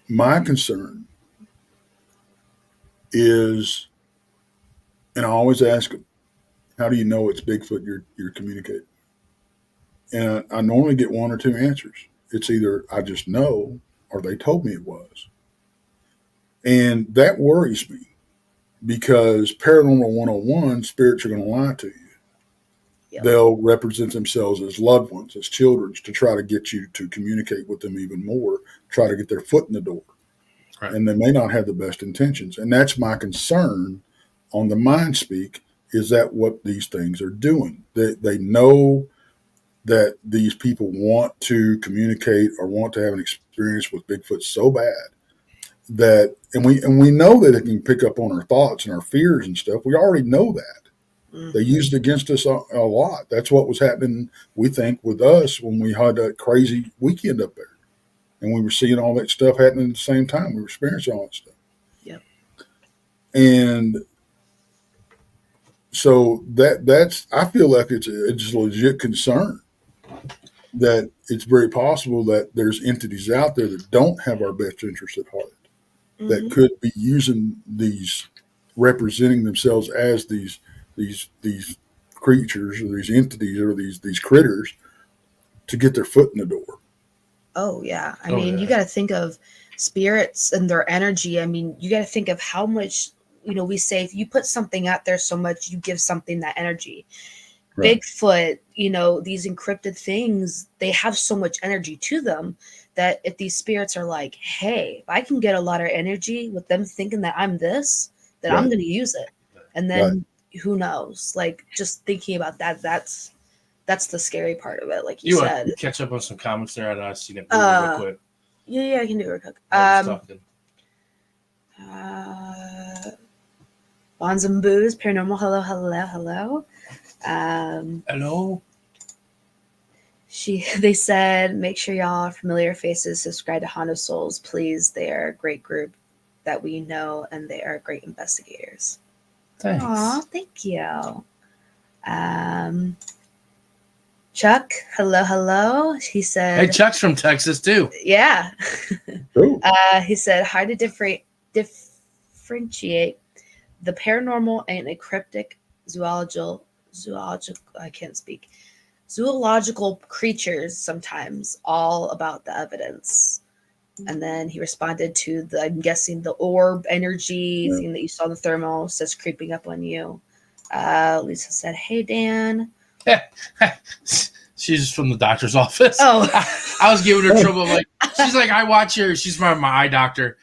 my concern is, and I always ask them, how do you know it's Bigfoot you're communicating? And I normally get one or two answers. It's either I just know or they told me it was. And that worries me because paranormal 101, spirits are going to lie to you. Yep. They'll represent themselves as loved ones, as children, to try to get you to communicate with them even more, try to get their foot in the door. Right. And they may not have the best intentions. And that's my concern on the mind speak, is that what these things are doing. They know that these people want to communicate or want to have an experience with Bigfoot so bad that, and we know that it can pick up on our thoughts and our fears and stuff. We already know that. They used it against us a lot. That's what was happening, we think, with us when we had that crazy weekend up there. And we were seeing all that stuff happening at the same time. We were experiencing all that stuff. Yep. And so that's, I feel like it's a legit concern that it's very possible that there's entities out there that don't have our best interest at heart, that could be using these, representing themselves as these creatures or these entities or these critters to get their foot in the door. Oh yeah. I mean, you got to think of spirits and their energy. I mean, you got to think of how much, we say if you put something out there so much, you give something that energy. Right. Bigfoot, these encrypted things, they have so much energy to them that if these spirits are like, hey, if I can get a lot of energy with them thinking that I'm this, then I'm going to use it. And then who knows? Like, just thinking about that, that's the scary part of it. Like you said. Want to catch up on some comments there? I know I've seen it real quick. Yeah, I can do it real quick. Bonds and Booze, Paranormal, hello. Hello. They said, make sure y'all are familiar faces, subscribe to Haunted Souls, please. They are a great group that we know, and they are great investigators. Thanks. Aw, thank you. Chuck, hello. He said, hey, Chuck's from Texas too. Yeah. Cool. He said, hard to differentiate the paranormal and a cryptic zoological, I can't speak, zoological creatures sometimes, all about the evidence. And then he responded to I'm guessing the orb energy thing that you saw in the thermal says creeping up on you. Lisa said, hey, Dan. She's from the doctor's office. Oh. I was giving her trouble. Like, she's like, I watch her. She's my eye doctor.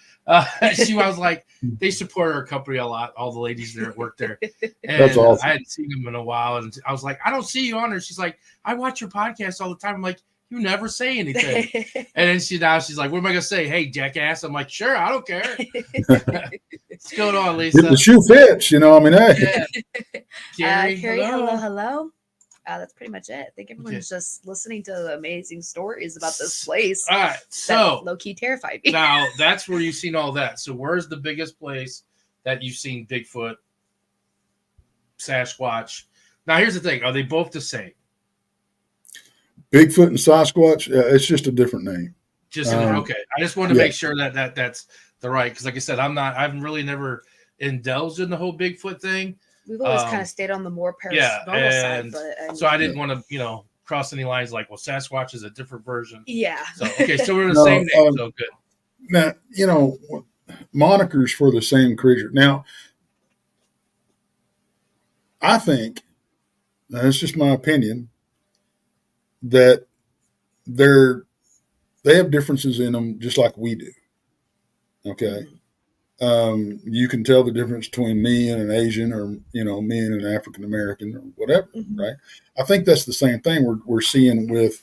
She was like, they support our company a lot. All the ladies that work there. And that's awesome. I hadn't seen them in a while. And I was like, I don't see you on her. She's like, I watch your podcast all the time. I'm like, you never say anything. And then she's like, what am I going to say? Hey, jackass. I'm like, sure, I don't care. What's going on, Lisa? If the shoe fits, hey. Yeah. Carrie, hello. That's pretty much it. I think everyone's just listening to the amazing stories about this place. All right. So low-key terrified me. Now that's where you've seen all that. So where's the biggest place that you've seen Bigfoot, Sasquatch? Now here's the thing. Are they both the same? Bigfoot and Sasquatch, it's just a different name. Okay. I just wanted to make sure that's the right, because like I said, I've really never indulged in the whole Bigfoot thing. We've always kind of stayed on the more paranormal side, but so I didn't want to, cross any lines like, well, Sasquatch is a different version. Yeah. So so we're the same name, so good. Now, monikers for the same creature. Now, I think, and it's just my opinion, that they have differences in them just like we do. Okay. You can tell the difference between me and an Asian, or me and an African American, or whatever, right? I think that's the same thing we're seeing with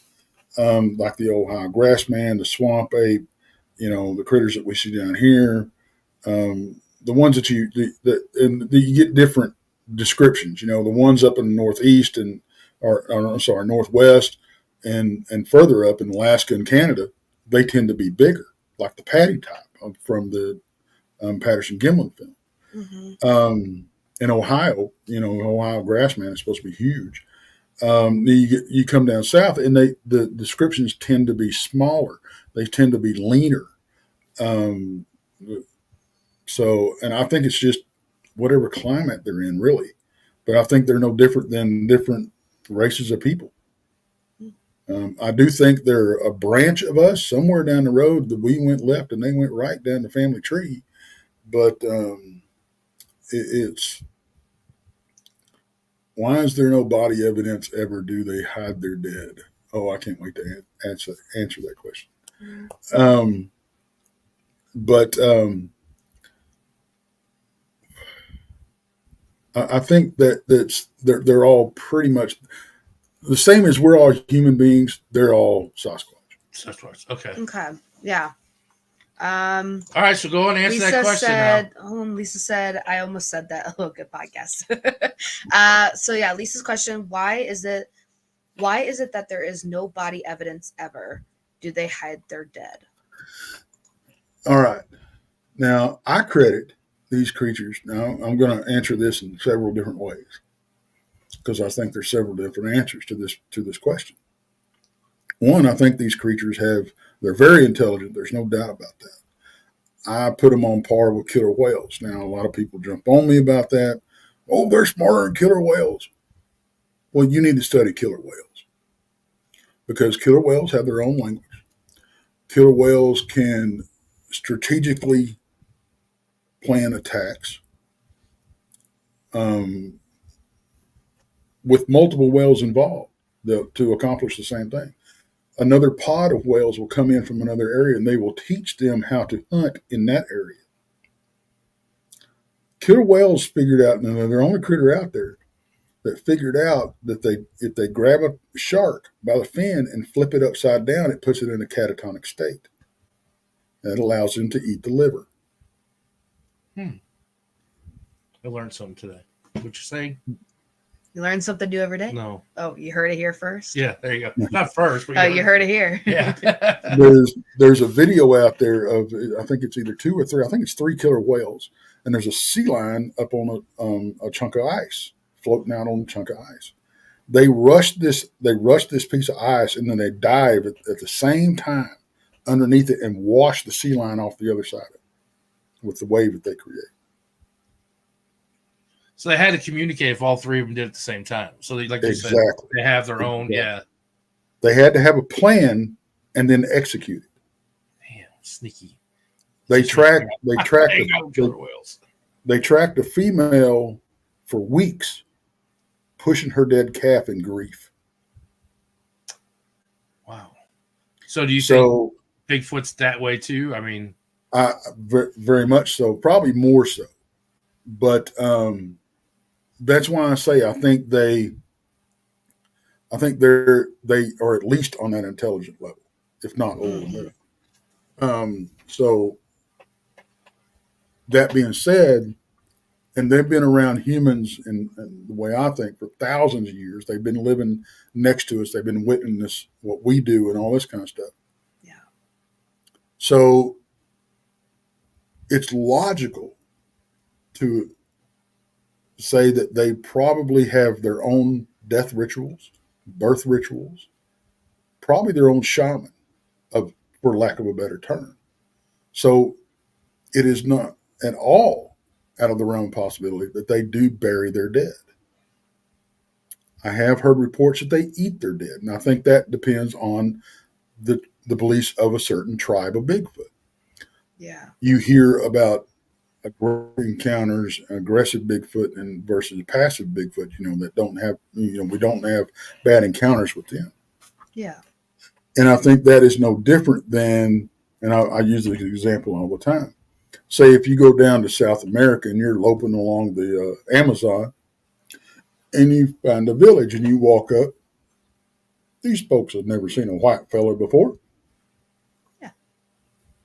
like the Ohio grassman, the swamp ape, the critters that we see down here, the ones that you get different descriptions. The ones up in the northeast northwest, and further up in Alaska and Canada, they tend to be bigger, like the patty type from the Patterson Gimlin film. In Ohio, Ohio grassman is supposed to be huge. You come down south, and the descriptions tend to be smaller. They tend to be leaner. And I think it's just whatever climate they're in, really. But I think they're no different than different races of people. I do think they're a branch of us somewhere down the road that we went left and they went right down the family tree. But it's why is there no body evidence ever? Do they hide their dead? Oh, I can't wait to answer that question. But I think that's they're all pretty much the same as we're all human beings. They're all Sasquatch. Sasquatch. Okay. Okay. Yeah. All right, so go on and answer that question said, now. Lisa said, I almost said that. Oh, good podcast. So yeah, Lisa's question: Why is it that there is no body evidence ever? Do they hide their dead? All right. Now I credit these creatures. Now I'm going to answer this in several different ways because I think there's several different answers to this question. One, I think these creatures they're very intelligent. There's no doubt about that. I put them on par with killer whales. Now, a lot of people jump on me about that. Oh, they're smarter than killer whales. Well, you need to study killer whales because killer whales have their own language. Killer whales can strategically plan attacks with multiple whales involved to accomplish the same thing. Another pod of whales will come in from another area and they will teach them how to hunt in that area. Killer whales figured out, and they're the only critter out there that figured out that if they grab a shark by the fin and flip it upside down, it puts it in a catatonic state. That allows them to eat the liver. I learned something today. What you saying? You learn something new every day? No. Oh, you heard it here first? Yeah, there you go. Not first. But you heard it here. Yeah. There's a video out there of, I think it's either 2 or 3. I think it's 3 killer whales, and there's a sea lion up on a chunk of ice, floating out on a chunk of ice. They rush this piece of ice, and then they dive at the same time underneath it and wash the sea lion off the other side of it with the wave that they create. So they had to communicate if all 3 of them did it at the same time. So they, like you said, they have their own. Yeah. They had to have a plan and then execute it. Damn, sneaky. They tracked killer whales. They tracked a female for weeks, pushing her dead calf in grief. Wow. So do you think Bigfoot's that way too? I mean, very much so. Probably more so. But that's why I say I think they are at least on that intelligent level, if not over. So that being said, and they've been around humans and the way I think for thousands of years. They've been living next to us. They've been witnessing what we do and all this kind of stuff. Yeah. So it's logical to say that they probably have their own death rituals, birth rituals, probably their own shaman, for lack of a better term. So it is not at all out of the realm of possibility that they do bury their dead. I have heard reports that they eat their dead, and I think that depends on the beliefs of a certain tribe of Bigfoot. Yeah. You hear about encounters, aggressive Bigfoot versus passive Bigfoot, that don't have, we don't have bad encounters with them. Yeah. And I think that is no different than, and I use this example all the time. Say if you go down to South America and you're loping along the Amazon and you find a village and you walk up, these folks have never seen a white fella before. Yeah.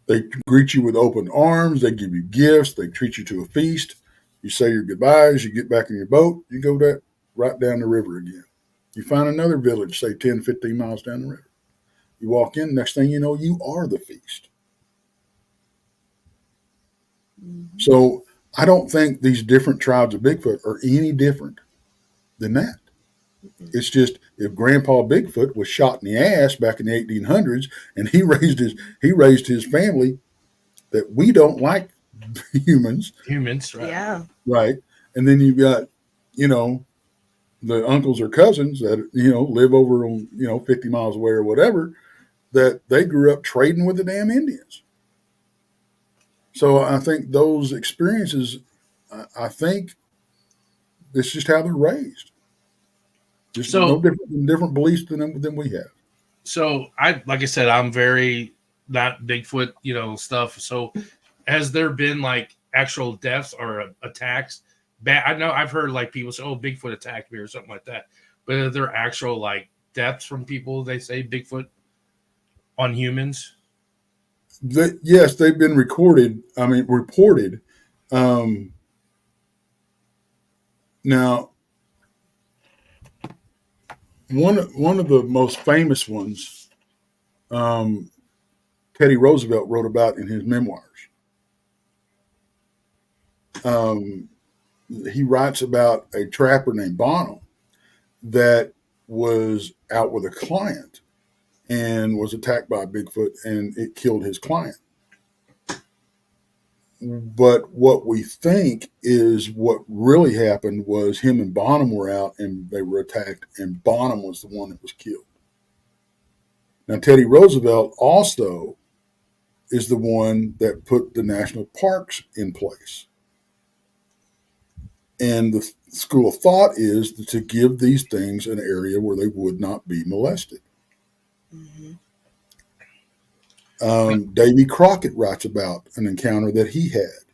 They greet you with open arms. They give you gifts. They treat you to a feast. You say your goodbyes. You get back in your boat. You go right down the river again. You find another village, say 10, 15 miles down the river. You walk in, next thing you know, you are the feast. Mm-hmm. So I don't think these different tribes of Bigfoot are any different than that. Mm-hmm. It's just if Grandpa Bigfoot was shot in the ass back in the 1800s and he raised his family that we don't like humans. Humans, right? Yeah. Right. And then you've got, the uncles or cousins that live over on 50 miles away or whatever, that they grew up trading with the damn Indians. So I think those experiences, I think it's just how they're raised. Just So- no different beliefs than we have. So like I said, I'm very not Bigfoot, stuff. So has there been like actual deaths or attacks? I know I've heard like people say, "Oh, Bigfoot attacked me" or something like that. But are there actual like deaths from people? They say Bigfoot on humans. Yes, they've been reported. Now, one of the most famous ones, Teddy Roosevelt wrote about in his memoirs. He writes about a trapper named Bonham that was out with a client and was attacked by a Bigfoot, and it killed his client. But what we think is what really happened was him and Bonham were out and they were attacked, and Bonham was the one that was killed. Now, Teddy Roosevelt also is the one that put the national parks in place. And the school of thought is to give these things an area where they would not be molested. Mm-hmm. Davy Crockett writes about an encounter that he had.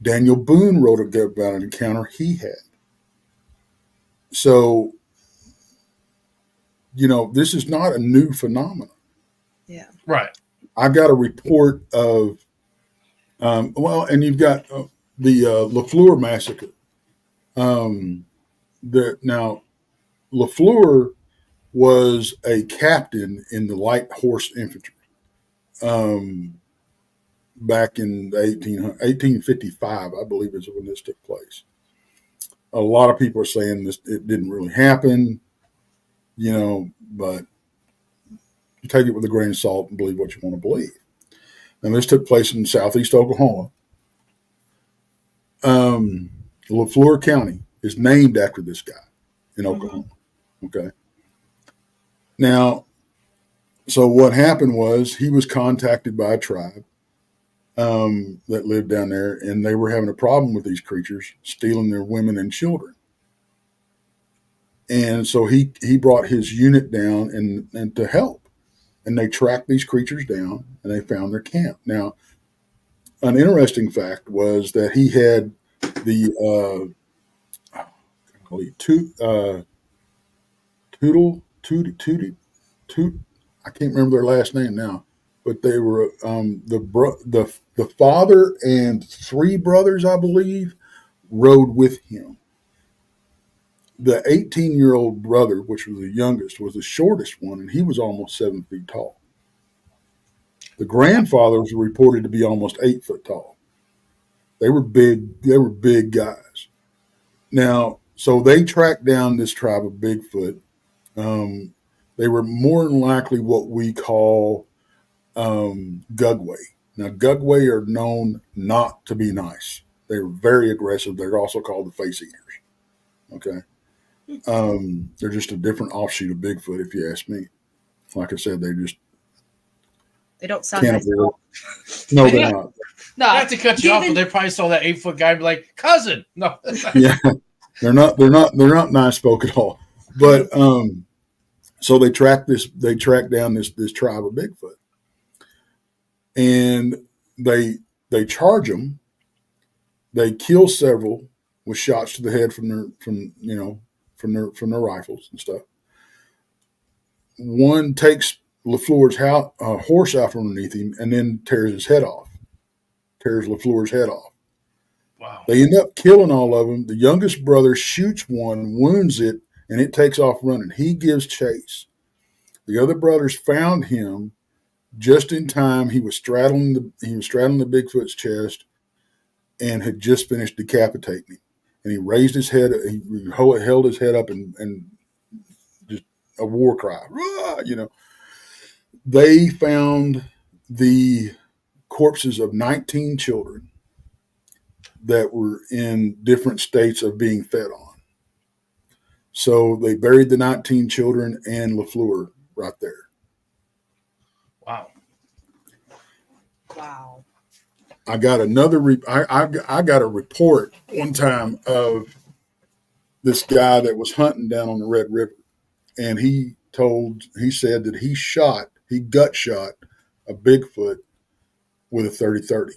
Daniel Boone wrote about an encounter he had. So, this is not a new phenomenon. Yeah. Right. I got a report of, and you've got the LaFleur massacre. Now, LaFleur was a captain in the light horse infantry back in 1855, I believe is when this took place. A lot of people are saying it didn't really happen, but you take it with a grain of salt and believe what you want to believe. And this took place in southeast Oklahoma. LaFleur County is named after this guy in Oklahoma. Okay. Now, so what happened was he was contacted by a tribe that lived down there, and they were having a problem with these creatures stealing their women and children. And so he brought his unit down and to help. And they tracked these creatures down, and they found their camp. Now, an interesting fact was that he had the I can't remember their last name now, but they were the father and three brothers, I believe, rode with him. The 18-year-old brother, which was the youngest, was the shortest one, and he was almost 7 feet tall. The grandfathers were reported to be almost 8 foot tall. They were big. They were big guys. Now, so they tracked down this tribe of Bigfoot. They were more than likely what we call Gugway. Now, Gugway are known not to be nice. They're very aggressive. They're also called the face eaters. Okay. They're just a different offshoot of Bigfoot, if you ask me. Like I said, They don't sound nice at all. No, they're not. No, Not to cut you off, but they probably saw that 8 foot guy and be like, cousin. No. Yeah. They're not nice folk at all. But so they tracked down this tribe of Bigfoot. And they charge them. They kill several with shots to the head from their rifles and stuff. One takes LaFleur's horse out from underneath him and then tears LaFleur's head off. Wow. They end up killing all of them. The youngest brother shoots one, wounds it, and it takes off running. He gives chase. The other brothers found him just in time. He was straddling the Bigfoot's chest and had just finished decapitating him. And he raised his head. He held his head up and just a war cry. They found the corpses of 19 children that were in different states of being fed on. So they buried the 19 children and LaFleur right there. Wow. Wow. I got another. I got a report one time of this guy that was hunting down on the Red River, and he said that he gut shot a Bigfoot with a 30-30,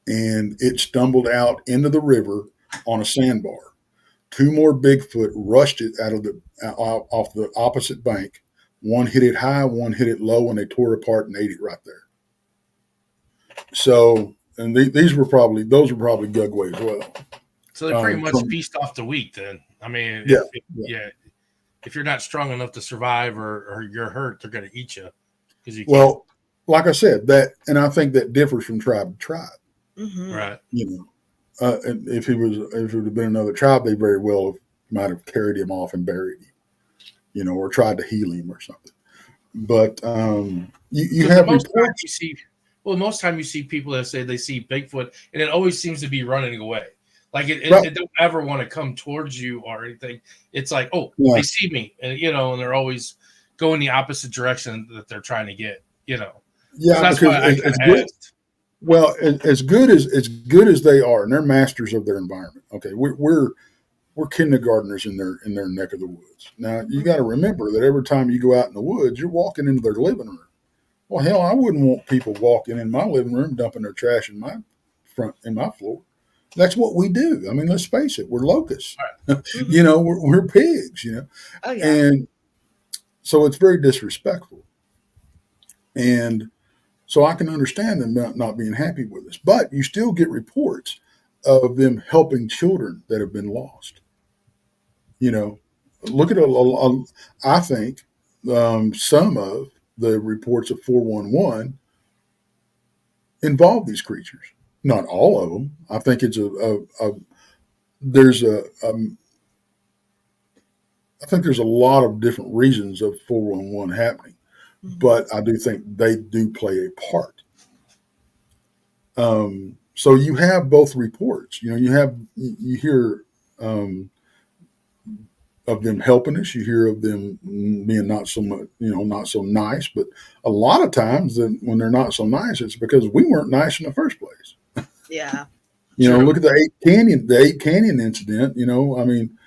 and it stumbled out into the river on a sandbar. Two more Bigfoot rushed it off the opposite bank. One hit it high, one hit it low, and they tore it apart and ate it right there. So, and those were probably Gugway as well. So they pretty much feast off the weak then. I mean, if you're not strong enough to survive or you're hurt, they're going to eat you. Well, like I said, and I think that differs from tribe to tribe. Mm-hmm. Right. And if it would have been another tribe, they very well might have carried him off and buried him, or tried to heal him or something. But you have reports. Most time you see people that say they see Bigfoot, and it always seems to be running away. Like it don't ever want to come towards you or anything. It's like, they see me, and and they're always going the opposite direction that they're trying to get. Yeah, so that's why I asked. Well, as good as they are, and they're masters of their environment. Okay, we're kindergartners in their neck of the woods. Now you got to remember that every time you go out in the woods, you're walking into their living room. Well, hell, I wouldn't want people walking in my living room, dumping their trash in my floor. That's what we do. I mean, let's face it, we're locusts. Mm-hmm. We're pigs. Oh yeah. And so it's very disrespectful. And so I can understand them not being happy with us. But you still get reports of them helping children that have been lost. Look at I think some of the reports of 411 involve these creatures. Not all of them. I think it's there's a lot of different reasons of 411 happening, but I do think they do play a part. So you have both reports. You hear of them helping us. You hear of them being not so much, not so nice. But a lot of times, when they're not so nice, it's because we weren't nice in the first place. Yeah. Look at the eight canyon incident. I mean,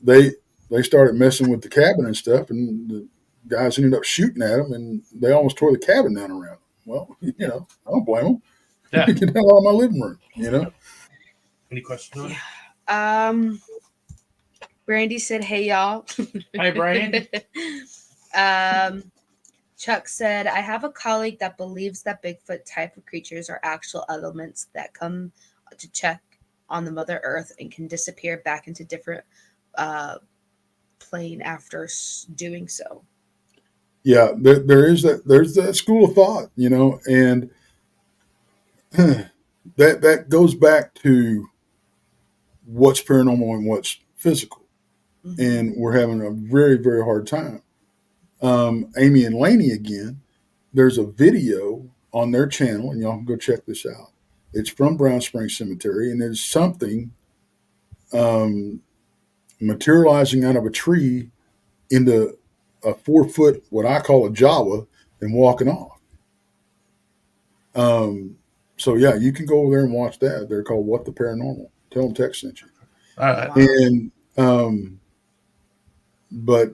they started messing with the cabin and stuff, and the guys ended up shooting at them, and they almost tore the cabin down around them. Well, I don't blame them. Yeah. Get the hell out of my living room. Any questions? Yeah. Brandy said, "Hey y'all." Hi, Brandy. Chuck said, "I have a colleague that believes that Bigfoot type of creatures are actual elements that come to check on the Mother Earth and can disappear back into different plane after doing so." Yeah, there's that school of thought, and that goes back to what's paranormal and what's physical. Mm-hmm. And we're having a very, very hard time. Amy and Laney again, there's a video on their channel, and y'all can go check this out. It's from Brown Springs Cemetery, and it's something materializing out of a tree into a 4-foot, what I call a Jawa, and walking off. So yeah, you can go over there and watch that. They're called What the Paranormal. Tell them Tex sent you. All right. And but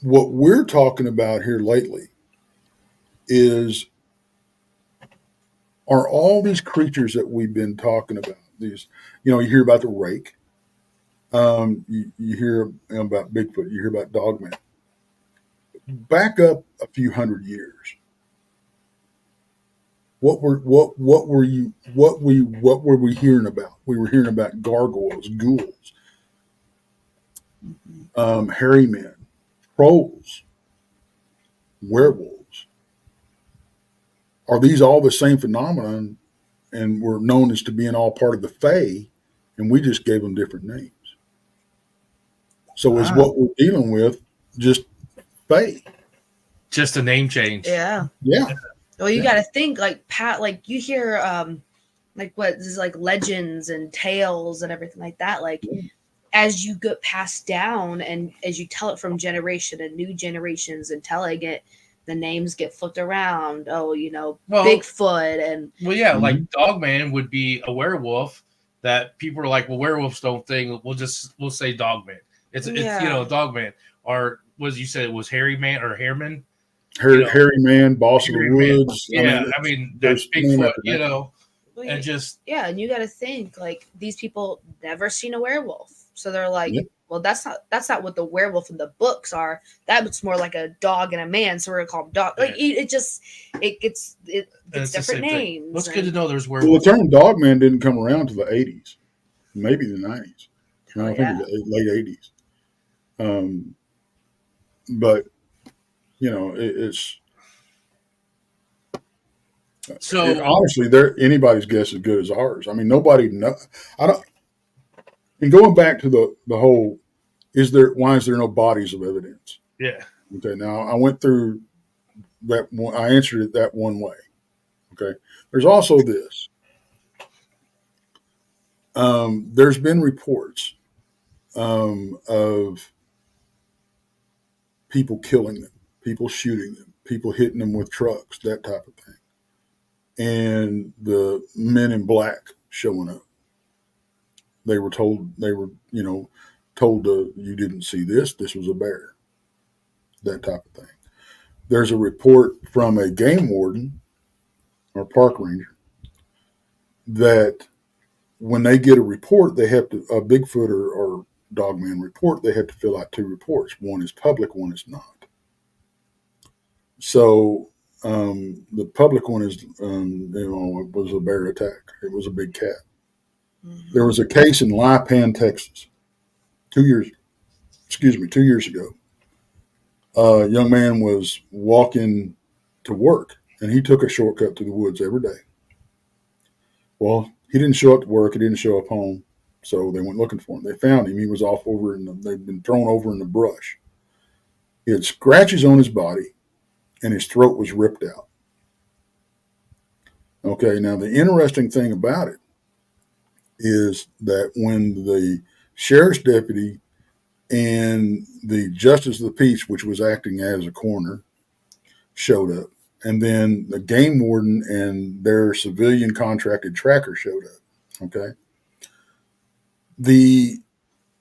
what we're talking about here lately is, are all these creatures that we've been talking about, these, you hear about the rake, you hear about Bigfoot, you hear about Dogman. Back up a few hundred years. What were we hearing about? We were hearing about gargoyles, ghouls, hairy men, trolls, werewolves. Are these all the same phenomenon, and were known as to being all part of the Fae, and we just gave them different names? So is what we're dealing with just Fae? Just a name change. Yeah. Yeah. Well, you got to think like you hear like what is like legends and tales and everything like that. Like as you get passed down and as you tell it from generation and new generations and telling it, the names get flipped around. Oh, Bigfoot and well, yeah, like Dogman would be a werewolf that people are like, well, werewolves don't think. We'll say Dogman. It's Dogman, or was you said it was Hairy Man or Hairman? Hairy Man, Boss of the Woods. Yeah, I mean that's Bigfoot. And just and you got to think like these people never seen a werewolf, so they're like, well, that's not what the werewolf in the books are. That's more like a dog and a man, so we're gonna call them dog. Like it gets different names. What's good to know there's werewolves. Well, the term Dogman didn't come around to the 80s, maybe the 90s. I think the late 80s. But it's. So honestly, anybody's guess is good as ours. I mean, nobody knows. I don't. And going back to the whole, why is there no bodies of evidence? Yeah. Okay. Now I went through that one. I answered it that one way. Okay. There's also this. There's been reports of people killing them, people shooting them, people hitting them with trucks, that type of thing. And the men in black showing up. They were told, you didn't see this was a bear, that type of thing. There's a report from a game warden or park ranger that when they get a report, they have to, a Bigfoot or Dogman report, they have to fill out 2 reports. One is public, one is not. So, the public one is, it was a bear attack. It was a big cat. Mm-hmm. There was a case in Lipan, Texas, 2 years ago. A young man was walking to work, and he took a shortcut to the woods every day. Well, he didn't show up to work. He didn't show up home, so they went looking for him. They found him. He was off over they'd been thrown over in the brush. He had scratches on his body, and his throat was ripped out. Okay, now the interesting thing about it is that when the sheriff's deputy and the justice of the peace, which was acting as a coroner, showed up, and then the game warden and their civilian contracted tracker showed up. Okay,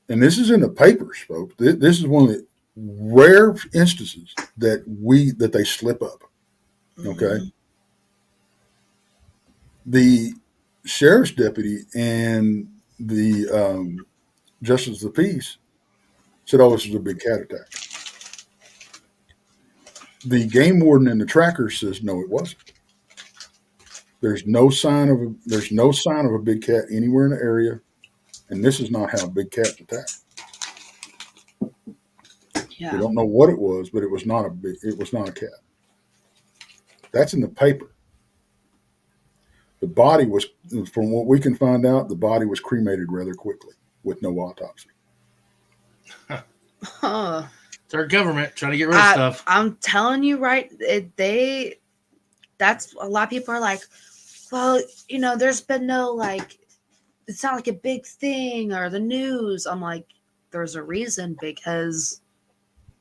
and this is in the papers, folks. This is one of the rare instances that they slip up. Okay. Mm-hmm. The sheriff's deputy and the justice of the peace said, "Oh, this is a big cat attack." The game warden and the tracker says, "No, it wasn't. There's no sign of a big cat anywhere in the area, and this is not how big cats attack." Yeah. We don't know what it was, but it was not a cat. That's in the paper. The body was, from what we can find out, the body was cremated rather quickly with no autopsy. Huh. It's our government trying to get rid of stuff. I'm telling you, right? That's a lot of people are like, well, there's been no it's not like a big thing or the news. I'm like, there's a reason, because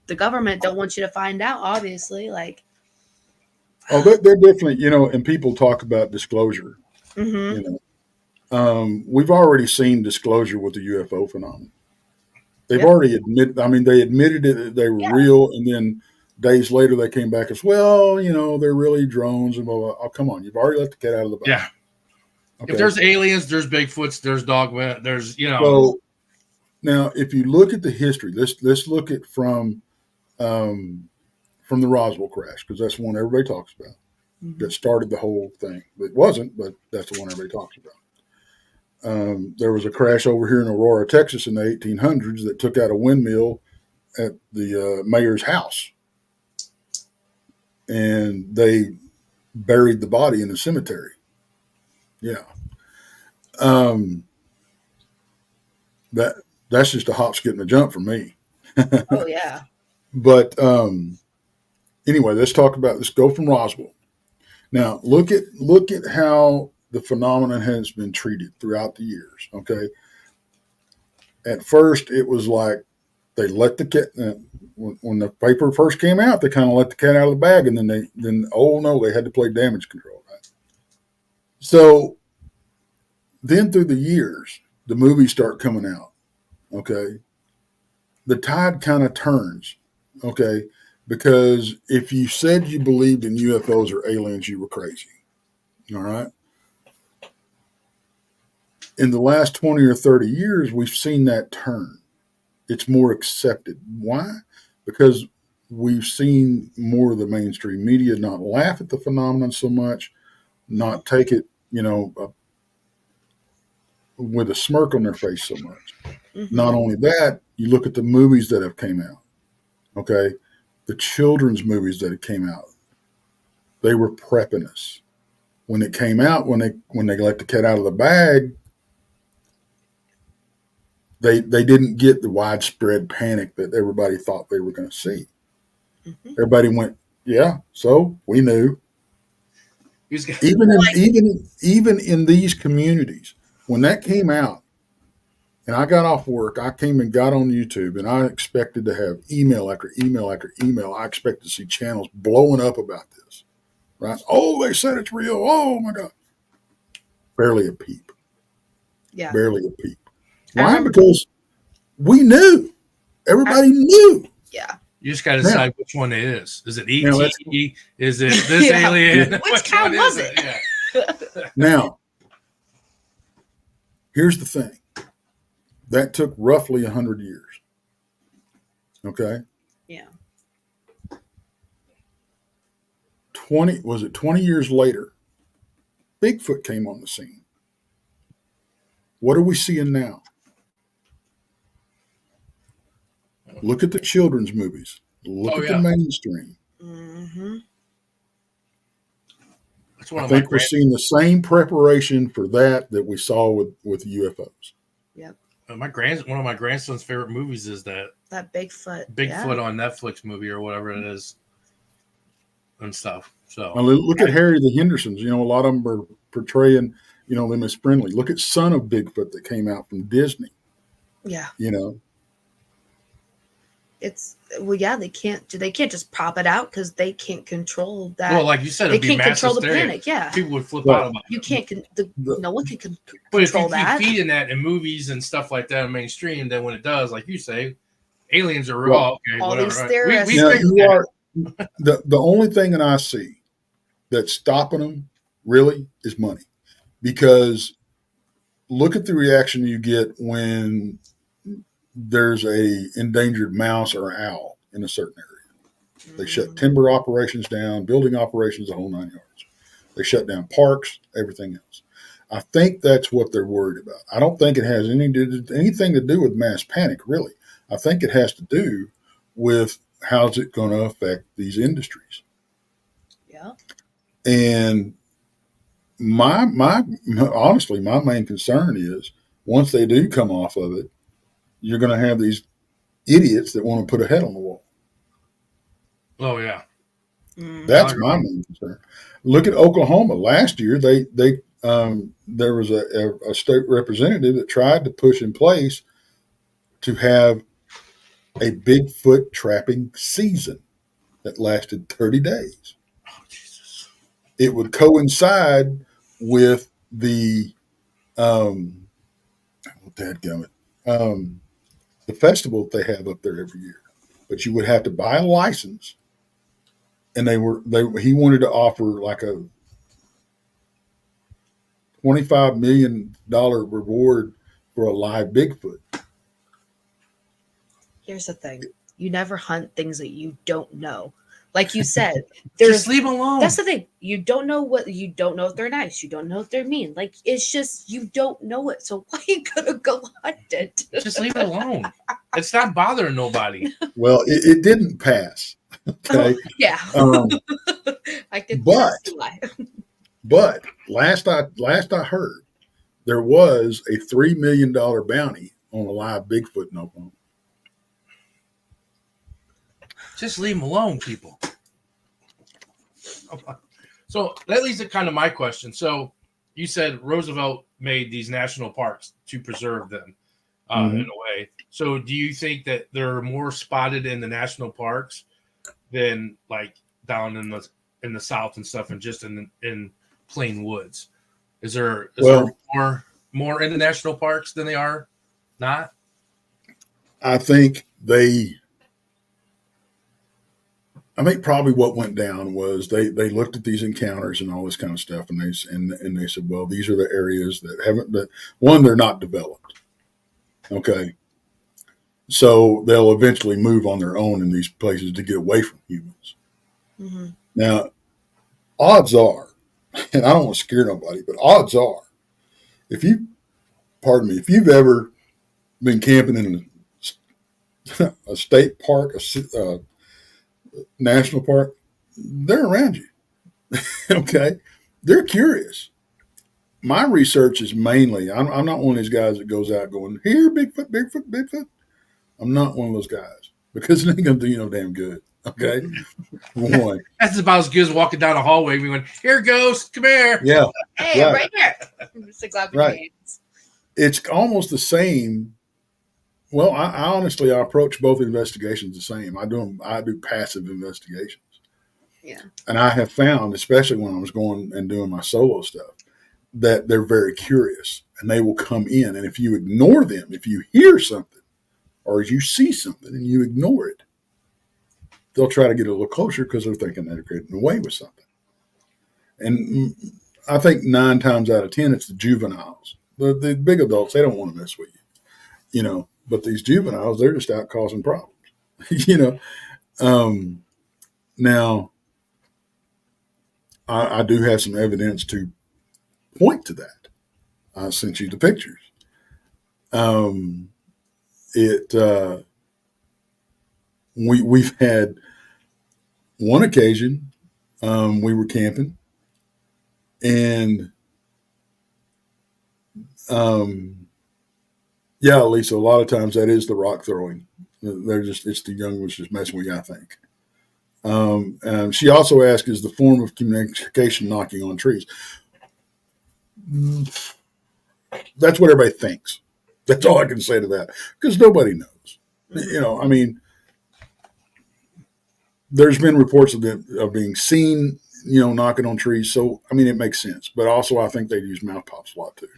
the government don't want you to find out, obviously. Oh, they're definitely, and people talk about disclosure. Mm-hmm. We've already seen disclosure with the UFO phenomenon. They've already admitted it, that they were real, and then days later they came back as, well, they're really drones and blah, blah. Oh, come on. You've already let the cat out of the bag. Yeah. Okay. If there's aliens, there's Bigfoots, there's Dogman, there's, So now, if you look at the history, let's look at from the Roswell crash, because that's the one everybody talks about. Mm-hmm. That started the whole thing. It wasn't, but that's the one everybody talks about. There was a crash over here in Aurora, Texas in the 1800s that took out a windmill at the mayor's house. And they buried the body in a cemetery. Yeah. That's just a hop, skip, and a jump for me. Oh, yeah. But anyway, let's go from Roswell. Now, look at how the phenomenon has been treated throughout the years. Okay. at first it was like they let the cat when the paper first came out, they kind of let the cat out of the bag, and then they had to play damage control. Right? So then through the years, the movies start coming out. Okay, the tide kind of turns. Okay, because if you said you believed in UFOs or aliens, you were crazy. All right. In the last 20 or 30 years, we've seen that turn. It's more accepted. Why? Because we've seen more of the mainstream media not laugh at the phenomenon so much, not take it, with a smirk on their face so much. Mm-hmm. Not only that, you look at the movies that have came out. Okay, the children's movies that came out, they were prepping us. When it came out, when they let the cat out of the bag, they didn't get the widespread panic that everybody thought they were going to see. Mm-hmm. Everybody went, yeah, so we knew. Even in these communities, when that came out, and I got off work, I came and got on YouTube, and I expected to have email after email after email. I expected to see channels blowing up about this. Right? Oh, they said it's real. Oh my God. Barely a peep. Yeah. Barely a peep. Why? Because we knew. Everybody knew. Yeah. You just got to decide which one it is. Is it E.T.? Is it this alien? Which kind was it? Yeah. Now, here's the thing. That took roughly 100 years. Okay? Yeah. 20 years later, Bigfoot came on the scene. What are we seeing now? Look at the children's movies. Look at the mainstream. Mm-hmm. I think we're seeing the same preparation for that we saw with UFOs. Yep. One of my grandson's favorite movies is that Bigfoot on Netflix movie or whatever it is and stuff. So now look at Harry the Hendersons. A lot of them are portraying, them as friendly. Look at Son of Bigfoot that came out from Disney. Yeah. They can't just pop it out because they can't control that. Well, like you said, they can't control the panic. Yeah, people would flip out about it. You can't. No one can control that. But if you keep feeding that in movies and stuff like that in mainstream, then when it does, like you say, aliens are real. Okay, all whatever. these Right? theorists. The only thing that I see that's stopping them really is money, because look at the reaction you get when there's a endangered mouse or owl in a certain area. They shut timber operations down, building operations, the whole 9 yards. They shut down parks, everything else. I think that's what they're worried about. I don't think it has anything to do with mass panic, really. I think it has to do with how's it going to affect these industries. Yeah. And honestly, my main concern is once they do come off of it, you're going to have these idiots that want to put a head on the wall. Oh yeah, that's my main concern. Look at Oklahoma. Last year, there was a state representative that tried to push in place to have a Bigfoot trapping season that lasted 30 days. Oh Jesus! It would coincide with the the festival that they have up there every year, but you would have to buy a license, and he wanted to offer like a $25 million reward for a live Bigfoot. Here's the thing: you never hunt things that you don't know. Like you said, just leave them alone. That's the thing. You don't know if they're nice. You don't know if they're mean. Like, it's just, you don't know it. So why are you gonna go hunt it? Just leave it alone. It's not bothering nobody. Well, it didn't pass. Okay. Yeah. I could see why. But last I heard, there was a $3 million bounty on a live Bigfoot in Oklahoma. Just leave them alone, people. So that leads to kind of my question. So you said Roosevelt made these national parks to preserve them. in a way. So do you think that they're more spotted in the national parks than like down in the south and stuff, and just in plain woods? Is there more in the national parks than they are not? I think probably what went down was they looked at these encounters and all this kind of stuff, and they said, well, these are the areas that haven't been, one, they're not developed. Okay. So they'll eventually move on their own in these places to get away from humans. Mm-hmm. Now, odds are, and I don't want to scare nobody, but odds are, if you've ever been camping in a state park, a national park, they're around you. Okay. They're curious. My research is mainly, I'm not one of these guys that goes out going, here, Bigfoot, Bigfoot, Bigfoot. I'm not one of those guys because it ain't going to do you no damn good. Okay. One. That's about as good as walking down a hallway. We went, here, ghost, come here. Yeah. Hey, right here. Six Right. It's almost the same. Well, I honestly, I approach both investigations the same. I do passive investigations. Yeah. And I have found, especially when I was going and doing my solo stuff, that they're very curious and they will come in. And if you ignore them, if you hear something or you see something and you ignore it, they'll try to get a little closer because they're thinking they're getting away with something. And I think 9 times out of 10, it's the juveniles. The big adults, they don't want to mess with you, but these juveniles, they're just out causing problems, Now, I do have some evidence to point to that. I sent you the pictures. We've had one occasion, we were camping, and yeah, Lisa, a lot of times that is the rock throwing. It's the young ones just messing with you, I think. She also asked, is the form of communication knocking on trees? That's what everybody thinks. That's all I can say to that, because nobody knows. There's been reports of being seen, knocking on trees. So, it makes sense. But also, I think they use mouth pops a lot too.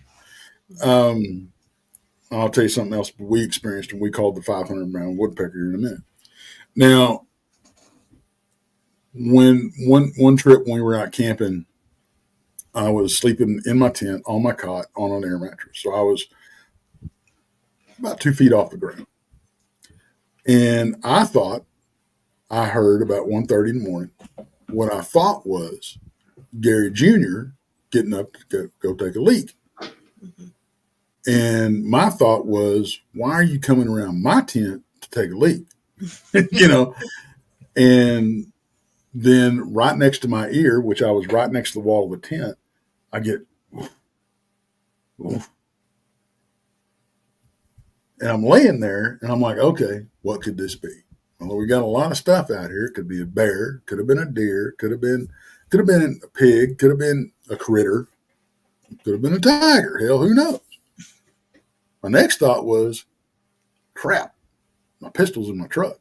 I'll tell you something else we experienced, and we called the 500-pound woodpecker here in a minute. Now, when one trip when we were out camping, I was sleeping in my tent on my cot on an air mattress. So I was about 2 feet off the ground. And I thought I heard about 1:30 in the morning what I thought was Gary Jr. getting up to go take a leak. Mm-hmm. And my thought was, why are you coming around my tent to take a leak? And then right next to my ear, which I was right next to the wall of the tent, I get, oof. And I'm laying there and I'm like, okay, what could this be? Well, we got a lot of stuff out here. It could be a bear, could have been a deer, could have been a pig, could have been a critter, could have been a tiger. Hell, who knows? My next thought was, crap, my pistol's in my truck.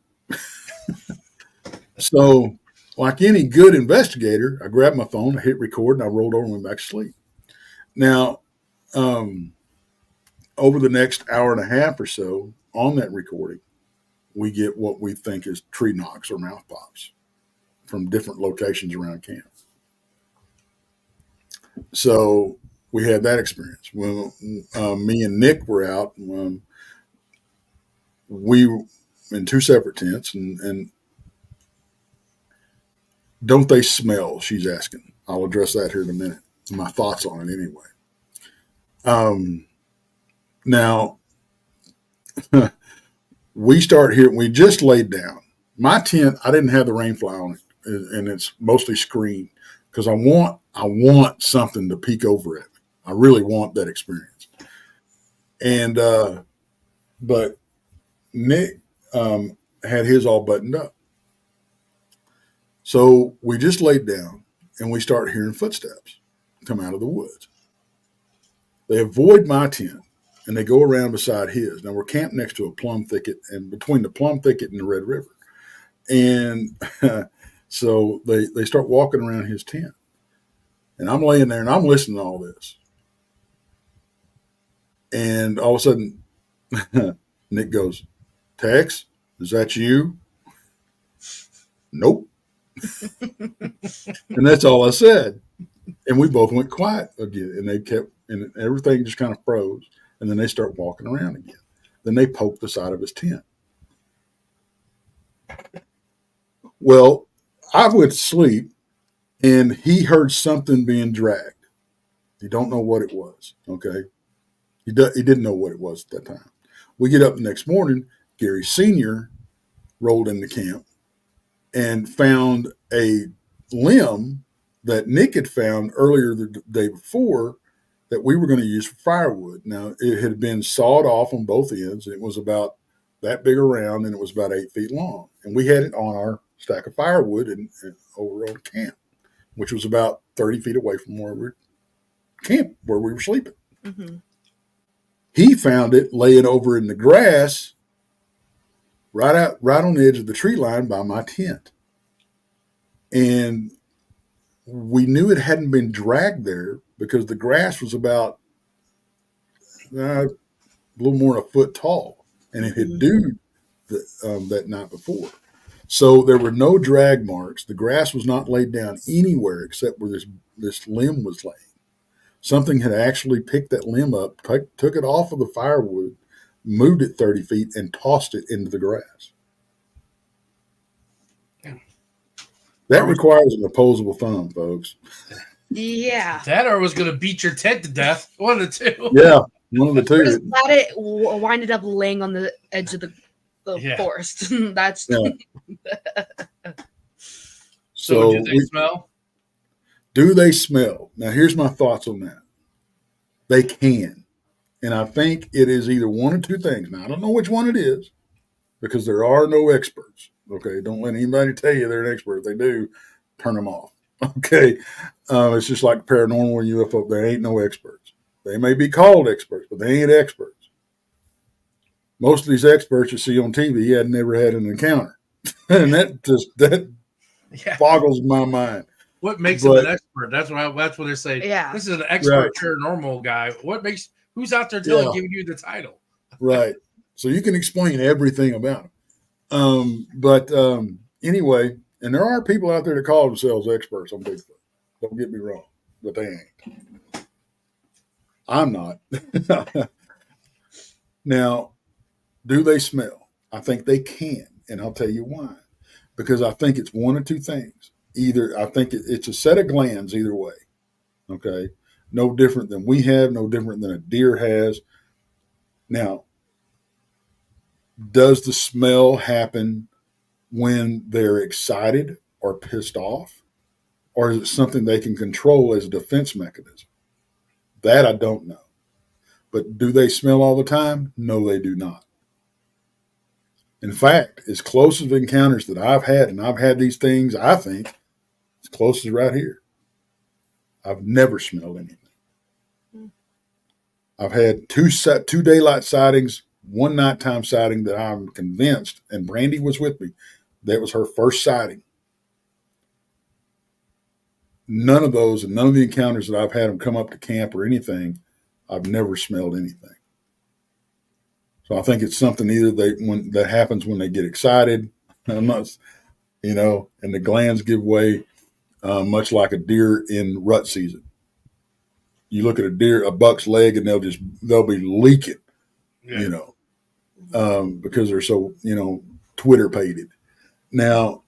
So, like any good investigator, I grabbed my phone, I hit record, and I rolled over and went back to sleep. Now, over the next hour and a half or so on that recording, we get what we think is tree knocks or mouth pops from different locations around camp. So we had that experience. When me and Nick were out, we were in 2 separate tents, and don't they smell? She's asking. I'll address that here in a minute. My thoughts on it anyway. Now, we start here. We just laid down. My tent, I didn't have the rain fly on it, and it's mostly screened because I want something to peek over at me. I really want that experience. And but Nick had his all buttoned up. So we just laid down and we start hearing footsteps come out of the woods. They avoid my tent and they go around beside his. Now we're camped next to a plum thicket, and between the plum thicket and the Red River, and so they start walking around his tent, and I'm laying there and I'm listening to all this, and all of a sudden Nick goes, "Tex, is that you?" Nope. And that's all I said. And we both went quiet again, and they kept, and everything just kind of froze. And then they start walking around again. Then they poke the side of his tent. Well, I went to sleep, and he heard something being dragged. He don't know what it was. Okay, he didn't know what it was at that time. We get up the next morning. Gary Sr. rolled into camp and found a limb that Nick had found earlier the day before that we were going to use for firewood. Now, it had been sawed off on both ends. It was about that big around, and it was about 8 feet long. And we had it on our stack of firewood and over on camp, which was about 30 feet away from where we were sleeping. Mm-hmm. He found it laying over in the grass right on the edge of the tree line by my tent. And we knew it hadn't been dragged there because the grass was about a little more than a foot tall, and it had dewed that night before. So there were no drag marks. The grass was not laid down anywhere except where this limb was laying. Something had actually picked that limb up, took it off of the firewood, moved it 30 feet, and tossed it into the grass. That requires an opposable thumb, folks. Yeah. That or was going to beat your tent to death. One of the two. Yeah, one of the two. We're just glad it winded up laying on the edge of the forest. That's So do they smell? Do they smell? Now, here's my thoughts on that. They can. And I think it is either one or two things. Now, I don't know which one it is because there are no experts. Okay, don't let anybody tell you they're an expert. If they do, turn them off. Okay, it's just like paranormal and UFO. There ain't no experts. They may be called experts, but they ain't experts. Most of these experts you see on TV had never had an encounter, and that boggles my mind. What makes him an expert? That's what they say. Yeah, this is an expert paranormal guy. Who's out there giving you the title? Right. So you can explain everything about him. But anyway, and there are people out there that call themselves experts on Bigfoot. Don't get me wrong, but they ain't. I'm not. Now, do they smell? I think they can, and I'll tell you why. Because I think it's one or two things. Either I think it's a set of glands either way. Okay, no different than we have, no different than a deer has. Now, does the smell happen when they're excited or pissed off? Or is it something they can control as a defense mechanism? That I don't know. But do they smell all the time? No, they do not. In fact, as close as encounters that I've had, and I've had these things, I think, as close as right here, I've never smelled anything. I've had two daylight sightings, one nighttime sighting that I'm convinced, and Brandy was with me, that was her first sighting. None of those and none of the encounters that I've had them come up to camp or anything, I've never smelled anything. So I think it's something either that happens when they get excited, and the glands give way, much like a deer in rut season. You look at a buck's leg, and they'll be leaking, because they're so Twitter pated. Now,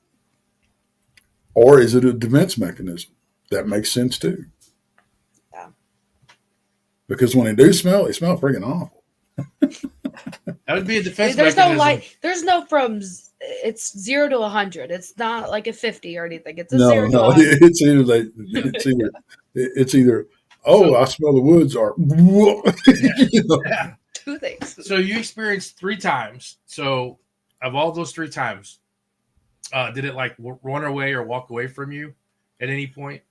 or is it a defense mechanism? That makes sense too. Yeah. Because when they smell freaking awful. That would be a defense There's mechanism. There's no it's 0 to 100. It's not like a 50 or anything. It's a 0 to 100. It's either I smell the woods, or Yeah. Two things. So you experienced 3 times. So of all those 3 times, did it run away or walk away from you at any point?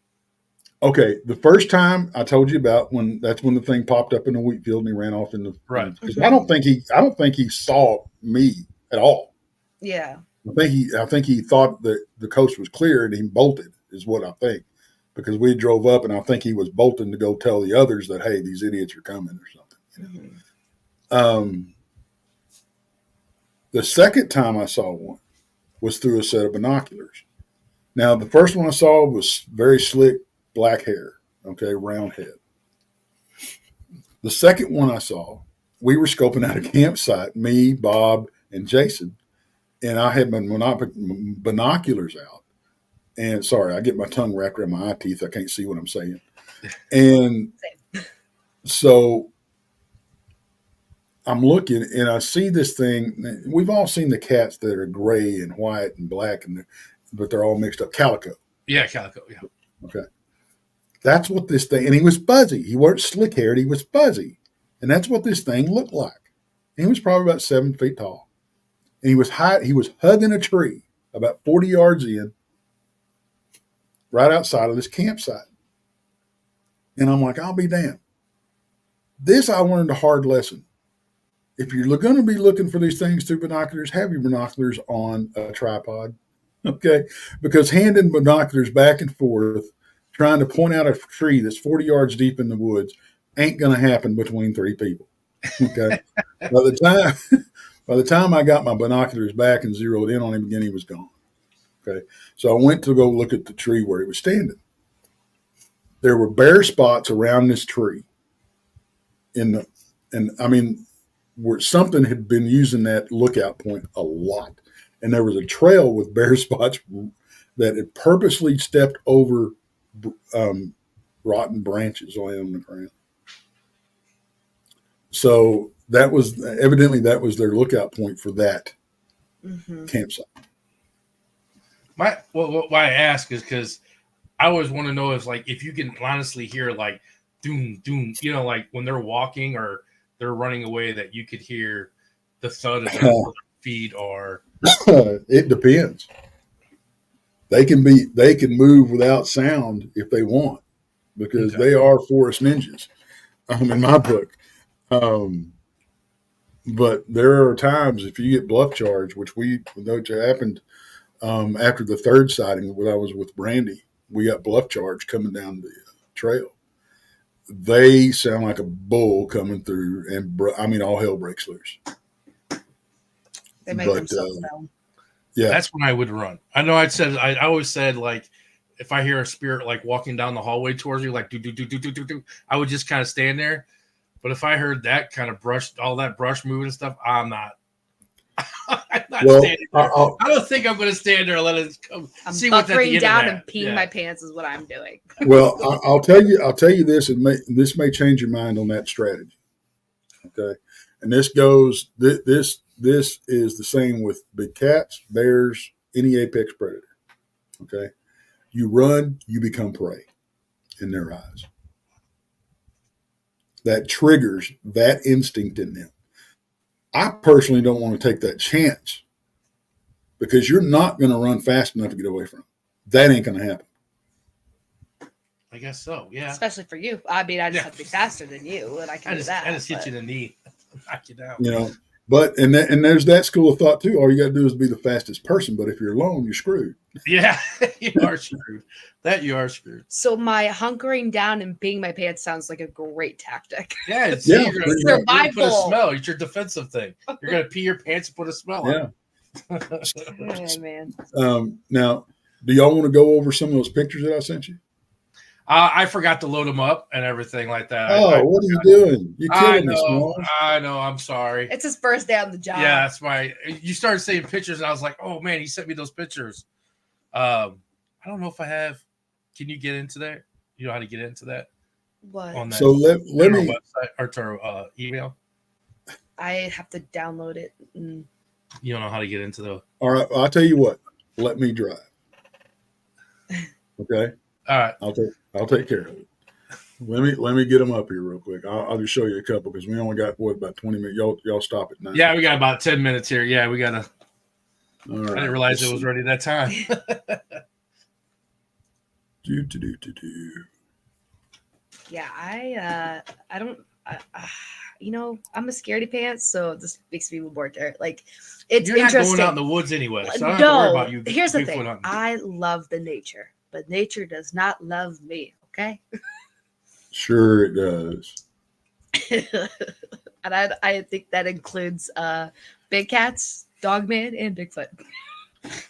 Okay, the first time I told you about that's when the thing popped up in the wheat field and he ran off in the Right. Because I don't think he saw me at all. Yeah. I think he thought that the coast was clear and he bolted, is what I think, because we drove up and I think he was bolting to go tell the others that, hey, these idiots are coming or something. The second time I saw one was through a set of binoculars. Now, the first one I saw was very slick, black hair, okay, round head. The second one I saw, we were scoping out a campsite, me, Bob, and Jason, and I had my binoculars out. And sorry, I get my tongue wrapped around my eye teeth. I can't see what I'm saying. And so I'm looking and I see this thing. We've all seen the cats that are gray and white and black, but they're all mixed up. Calico. Yeah, calico. Yeah. Okay. That's what this thing, and he was fuzzy. He weren't slick haired. He was fuzzy. And that's what this thing looked like. And he was probably about 7 feet tall. And he was hugging a tree about 40 yards in, right outside of this campsite. And I'm like, I'll be damned. This, I learned a hard lesson. If you're going to be looking for these things through binoculars, have your binoculars on a tripod. Okay? Because handing binoculars back and forth, trying to point out a tree that's 40 yards deep in the woods, ain't going to happen between 3 people. Okay? By the time I got my binoculars back and zeroed in on him again, he was gone. Okay? So I went to go look at the tree where he was standing. There were bare spots around this tree where something had been using that lookout point a lot. And there was a trail with bare spots that had purposely stepped over rotten branches laying on the ground. So that was their lookout point for that campsite. Why I ask is because I always want to know if you can honestly hear like doom doom, like when they're walking or they're running away, that you could hear the thud of their feet or. It depends. They can move without sound if they want, because they are forest ninjas. In my book. But there are times if you get bluff charge, which happened after the third sighting when I was with Brandy, we got bluff charge coming down the trail. They sound like a bull coming through, and all hell breaks loose. They make themselves known. Yeah, that's when I would run. I know I always said, like, if I hear a spirit like walking down the hallway towards you, like do do do do do do do, I would just kind of stand there. But if I heard that kind of all that brush moving and stuff, I'm not. I'm not standing there. I don't think I'm going to stand there and let it come. I'm see what's at the end down of that. and peeing my pants is what I'm doing. Well, I'll tell you this, and this may change your mind on that strategy. Okay, and this is the same with big cats, bears, any apex predator. Okay, you run, you become prey in their eyes. That triggers that instinct in them. I personally don't want to take that chance, because you're not going to run fast enough to get away from them. That ain't going to happen. I guess so, yeah. Especially for you. I mean, I just have to be faster than you, and I can do that. I just hit you in the knee, knock you down. But and there's that school of thought too. All you got to do is be the fastest person. But if you're alone, you're screwed. Yeah, you are screwed. You are screwed. So my hunkering down and peeing my pants sounds like a great tactic. Yeah, it's survival. You're gonna put a smell. It's your defensive thing. You're gonna pee your pants and put a smell on. Yeah, man. Now, do y'all want to go over some of those pictures that I sent you? I forgot to load them up and everything like that. Oh, what are you doing? You're killing us, Smalls. I know. I'm sorry. It's his first day on the job. Yeah, that's why you started saying pictures, and I was like, "Oh man, he sent me those pictures." I don't know if I have. Can you get into that? You know how to get into that? What? On that so let me website or to our email. I have to download it. You don't know how to get into the. All right, I'll tell you what. Let me drive. Okay. All right. I'll take care of it. Let me get them up here real quick. I'll just show you a couple, because we only got about 20 minutes. Y'all stop it now. Yeah, we got about 10 minutes here. Yeah, we gotta. All right. I didn't realize it was ready that time. Yeah, I don't. I'm a scaredy pants, so this makes me more terrified. Like, it's You're not interesting. going out in the woods anyway, so I don't have to worry about you. Here's the Bigfoot thing. hunting. I love the nature, but nature does not love me. Okay. Sure, it does. And I think that includes big cats, Dogman, and Bigfoot.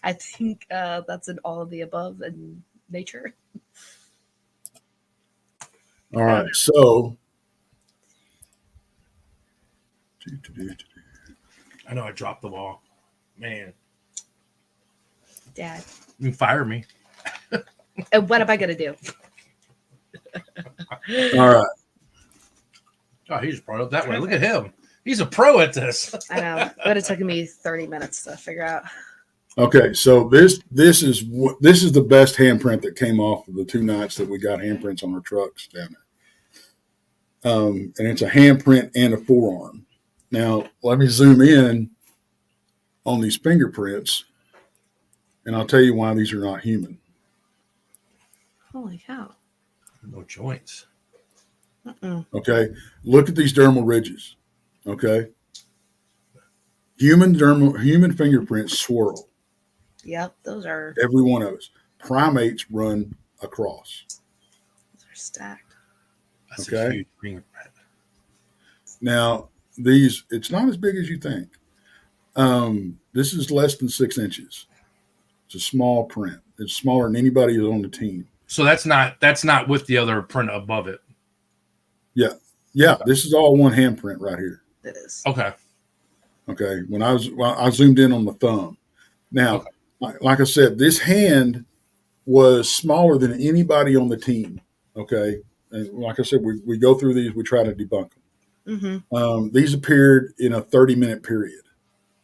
I think that's in all of the above in nature. All right, so I know I dropped the ball. Man, Dad. you can fire me. And what am I gonna do? all right. Oh, he just brought it up that way. Look at him. He's a pro at this. I know. It would have taken me 30 minutes to figure out. Okay, so this is the best handprint that came off of the 2 nights that we got handprints on our trucks down there. And it's a handprint and a forearm. Now let me zoom in on these fingerprints, and I'll tell you why these are not human. Holy cow. No joints. Okay, look at these dermal ridges. Okay, human fingerprints swirl. Yep, those are Every one of us. Primates run across. stacked. That's Okay. a huge fingerprint. Now, it's not as big as you think. This is less than 6 inches. It's a small print. It's smaller than anybody who's on the team. So that's not with the other print above it. Yeah, Okay. this is all one handprint right here. It is. Okay. Okay, I zoomed in on the thumb. Now, Okay. like I said, this hand was smaller than anybody on the team. Okay, and like I said, we go through these, we try to debunk them. Mm-hmm. These appeared in a 30-minute period.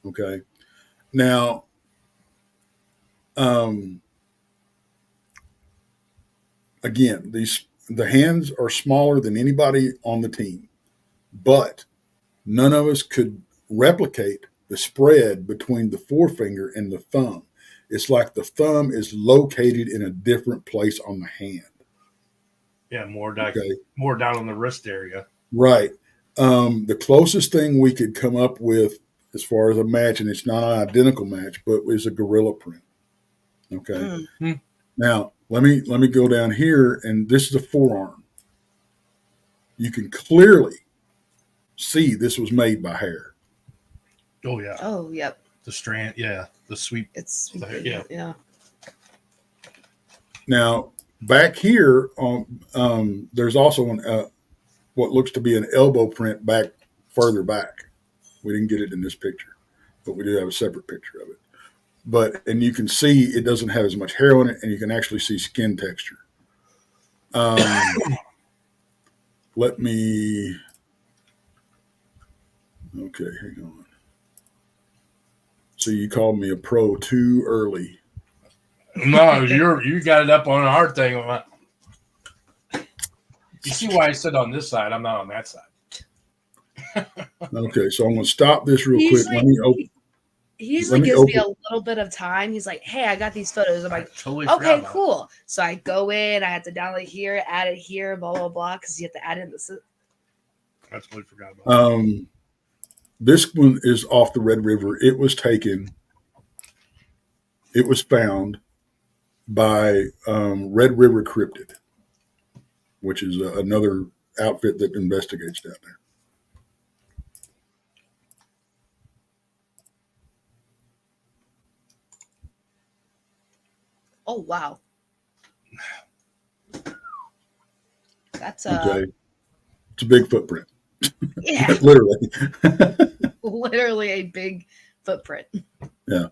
Okay, now, again, the hands are smaller than anybody on the team, but none of us could replicate the spread between the forefinger and the thumb. It's like the thumb is located in a different place on the hand. Yeah, more down Okay. On the wrist area. Right. The closest thing we could come up with as far as a match, and it's not an identical match, but is a gorilla print. Okay. Mm-hmm. Now let me go down here, and this is a forearm. You can clearly see this was made by hair. Oh yeah. Oh, yep. The strand. Yeah. The sweep. It's Yeah. Yeah. Now back here, there's also what looks to be an elbow print back further back. We didn't get it in this picture, but we do have a separate picture of it. And you can see it doesn't have as much hair on it, and you can actually see skin texture. Let me. Okay, hang on. So you called me a pro too early. No, you got it up on our thing. You see why I sit on this side? I'm not on that side. Okay, so I'm going to stop this real quick. Let me open. He usually gives me a little bit of time. He's like, "Hey, I got these photos." I'm like, totally "Okay, cool." So I go in. I have to download here, add it here, blah blah blah, because you have to add in this. I totally forgot about that. This one is off the Red River. It was found by Red River Cryptid, which is another outfit that investigates down there. Oh wow, that's okay. It's a big footprint. Yeah, Literally. literally a big footprint. Yeah.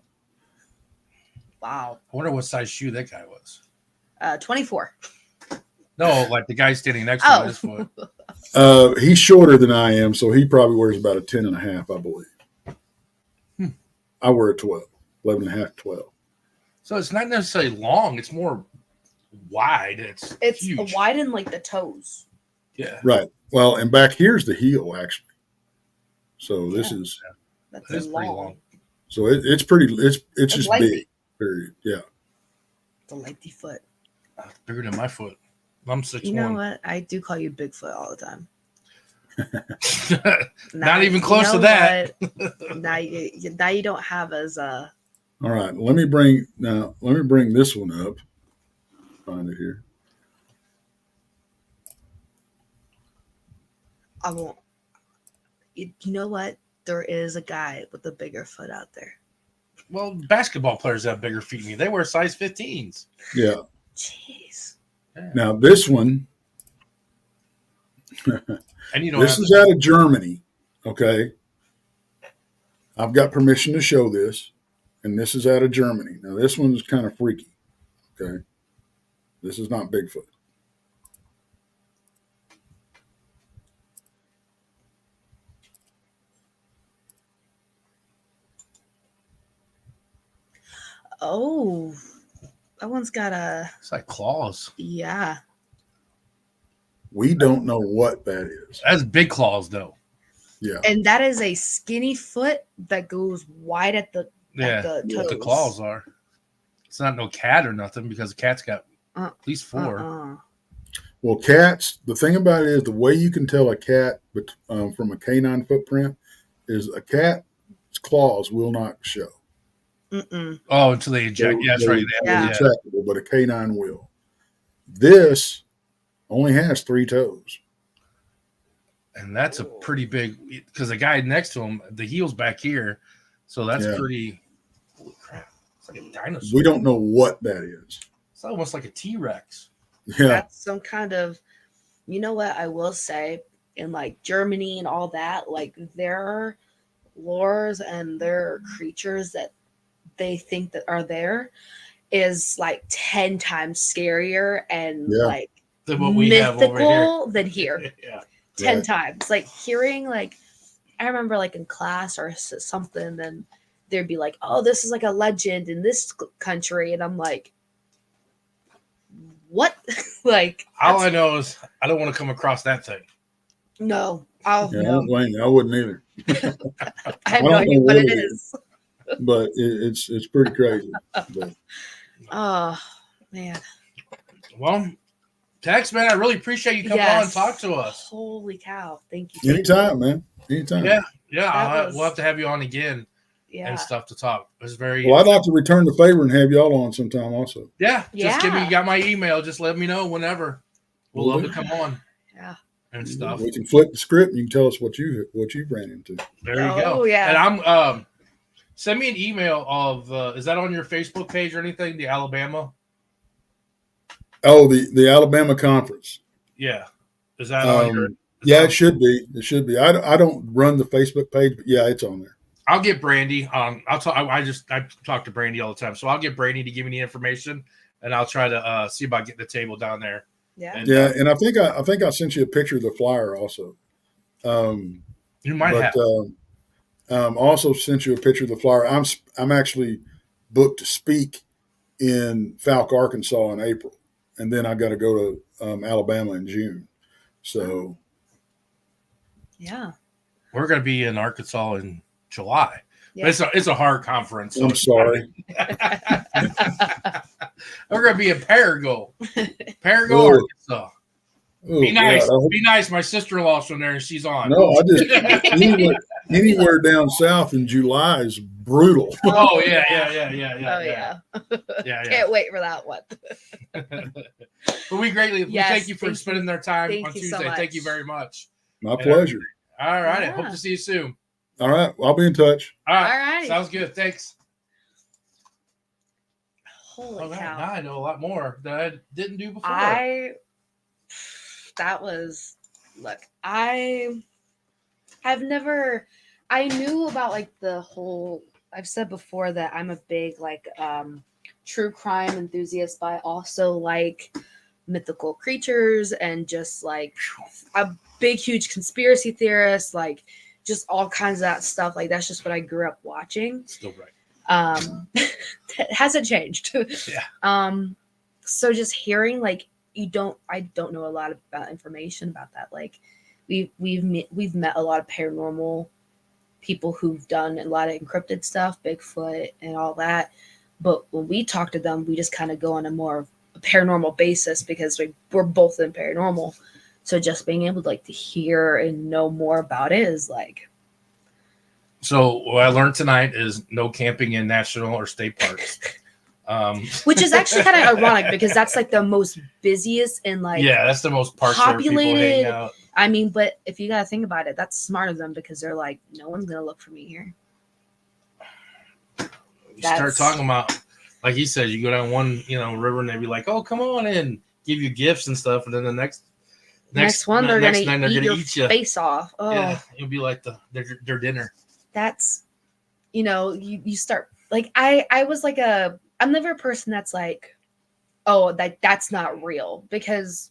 Wow. I wonder what size shoe that guy was. 24. No, like the guy standing next to his foot. He's shorter than I am, so he probably wears about a 10 and a half, I believe. I wear a 12, 11 and a half, 12. So it's not necessarily long. It's more wide. It's huge. Wide in like the toes. Yeah. Right. Well, and back here's the heel, actually. So this is pretty long. So it's pretty. It's just lengthy. big. Period. Yeah. It's a lengthy foot. Bigger than my foot. I'm 6'1". You know what? I do call you Bigfoot all the time. Not even close to that. Now you don't have as a. All right, let me bring this one up. Find it here. I won't. You know what? There is a guy with a bigger foot out there. Well, basketball players have bigger feet than me. They wear size 15s. Yeah. Jeez. Yeah. Now this one. And you don't This is out of Germany. Okay. I've got permission to show this, and this is out of Germany. Now this one's kind of freaky. Okay. This is not Bigfoot. Oh, that one's got a. It's like claws. Yeah. We don't know what that is. That's big claws, though. Yeah. And that is a skinny foot that goes wide at the toes. What the claws are. It's not no cat or nothing because the cat's got at least 4. Well, cats, the thing about it is the way you can tell a cat from a canine footprint is a cat's claws will not show. Oh, until they eject. Yeah, that's right. They're retractable, but a canine will. This only has 3 toes. And that's a pretty big, because the guy next to him, the heel's back here. So that's pretty, holy crap. It's like a dinosaur. We don't know what that is. It's almost like a T-Rex. Yeah. That's some kind of, you know what I will say, in like Germany and all that, like their lores and their creatures that they think that are there is like 10 times scarier and like than what we have over here. Than here. 10 times. Like hearing, like, I remember like in class or something, then there'd be like, oh, this is like a legend in this country. And I'm like, what? Like, all I know is I don't want to come across that thing. No. I don't blame you. I wouldn't either. I have no idea what it is. But it's pretty crazy. But. Oh, man. Well, Tex, man, I really appreciate you coming on and talk to us. Holy cow. Thank you. Anytime, man. Anytime. Yeah. We'll have to have you on again and stuff to talk. It was very. Well, I'd like to return the favor and have y'all on sometime also. Yeah. Just give me, you got my email. Just let me know whenever. We'll love to come on. Yeah. And stuff. We can flip the script and you can tell us what you ran into. There you go. Yeah. And I'm send me an email of is that on your Facebook page or anything? The Alabama? Oh, the Alabama conference. Yeah. Is that on your Yeah, it should be. It should be. I don't run the Facebook page, but yeah, it's on there. I'll get Brandy. I'll talk. I talk to Brandy all the time, so I'll get Brandy to give me the information, and I'll try to see about getting the table down there. Yeah, and I think I sent you a picture of the flyer also. You might have. Also sent you a picture of the flyer. I'm actually booked to speak in Falk, Arkansas in April, and then I got to go to Alabama in June. So, yeah, we're going to be in Arkansas in July. Yeah. But it's a hard conference. So I'm sorry. We're going to be in Parago, Arkansas. Ooh, be nice. God, be nice. My sister-in-law's from there and she's on. No, I just anywhere down south in July is brutal. Oh yeah. Can't wait for that one. But we thank you for spending their time on Tuesday. So thank you very much. My pleasure. All right. I hope to see you soon. All right. I'll be in touch. All right. Sounds good. Thanks. Holy cow. Now I know a lot more that I didn't do before. I knew about like the whole, I've said before that I'm a big like true crime enthusiast, but I also like mythical creatures and just like a big huge conspiracy theorist, like just all kinds of that stuff. Like that's just what I grew up watching. Still right. It hasn't changed. Yeah. So just hearing like I don't know a lot about information about that. Like we've met a lot of paranormal people who've done a lot of encrypted stuff, Bigfoot and all that. But when we talk to them, we just kind of go on a more paranormal basis because we're both in paranormal. So just being able to like to hear and know more about it is like. So what I learned tonight is no camping in national or state parks. Which is actually kind of ironic because that's like the most busiest and like that's the most parks where people hang out. I mean, but if you gotta think about it, that's smart of them because they're like, no one's gonna look for me here. You start talking about, like he said, you go down one river and they be like, oh, come on in, give you gifts and stuff, and then the next one they're gonna eat your face off. Oh yeah, it'll be like their dinner. That's you start like I was like I'm never a person that's like, oh, that's not real because,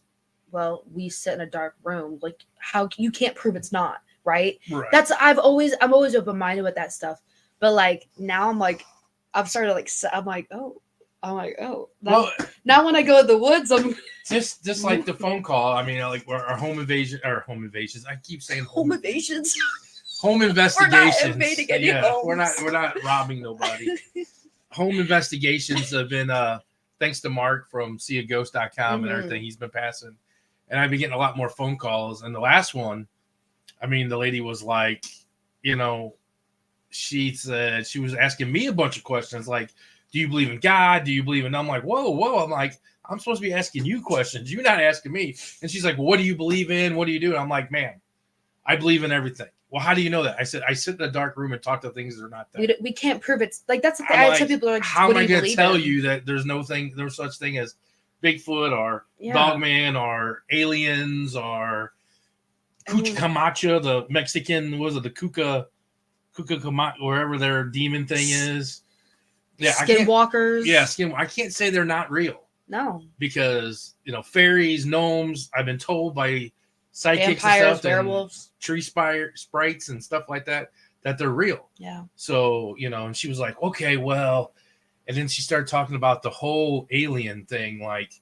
well, we sit in a dark room. Like, how you can't prove it's not, right? That's I'm always open minded with that stuff. But like now I'm like, I've started like I'm like, oh. Now when I go to the woods, I'm just like the phone call. I mean, like our home invasions. I keep saying home invasions. Home investigations. We're not invading any homes. We're not robbing nobody. Home investigations have been thanks to Mark from seeaghost.com and everything he's been passing. And I've been getting a lot more phone calls. And the last one, I mean, the lady was like, she said she was asking me a bunch of questions like, do you believe in God? Do you believe in? I'm like, whoa. I'm like, I'm supposed to be asking you questions. You're not asking me. And she's like, what do you believe in? What do you do? And I'm like, man, I believe in everything. Well, how do you know that? I said, I sit in a dark room and talk to things that are not there. We can't prove it's like that's the thing. I tell people like, how am I going to tell you that there's no such thing as Bigfoot or Dogman or aliens or Cucamacha, the Mexican, the Cucamacha, wherever their demon thing is. Yeah, skinwalkers. I can't say they're not real. No, because fairies, gnomes. I've been told by psychics vampires, and stuff, werewolves, tree sprites, and stuff like that they're real. Yeah. So and she was like, okay, well, and then she started talking about the whole alien thing. Like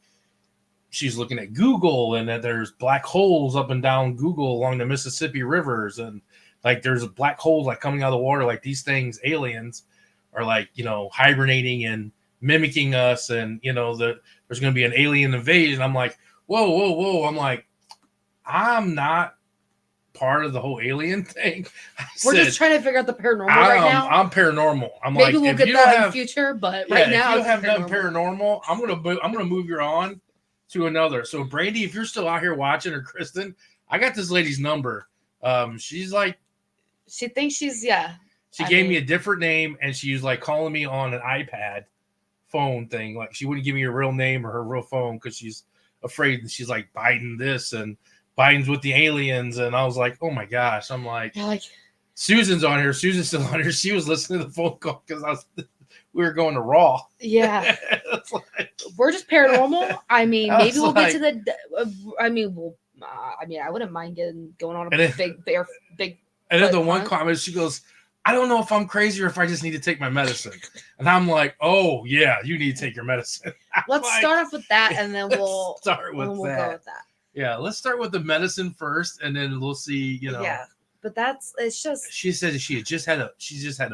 she's looking at Google, and that there's black holes up and down Google along the Mississippi rivers, and like there's a black hole like coming out of the water. Like these things, aliens, are like hibernating and mimicking us, and there's going to be an alien invasion. I'm like, whoa. I'm like, I'm not part of the whole alien thing. We're just trying to figure out the paranormal right now. I'm paranormal. I'm maybe like, we'll get that in the future, but right now, if you have done paranormal, I'm gonna move you on to another. So Brandy, if you're still out here watching, or Kristen, I got this lady's number. She's like, she thinks she's She gave me a different name, and she was like calling me on an iPad phone thing. Like she wouldn't give me her real name or her real phone because she's afraid. And she's like, Biden this and Biden's with the aliens. And I was like, oh my gosh. I'm like, Susan's on here. Susan's still on here. She was listening to the phone call because we were going to Raw. Yeah. We're just paranormal. I mean, maybe we'll get to the. I wouldn't mind going on a big. And then the one comment, she goes, I don't know if I'm crazy or if I just need to take my medicine. And I'm like, oh, yeah, you need to take your medicine. Let's start off with that, and then we'll go with that. Yeah, let's start with the medicine first, and then we'll see, Yeah, but it's just. She said she just had a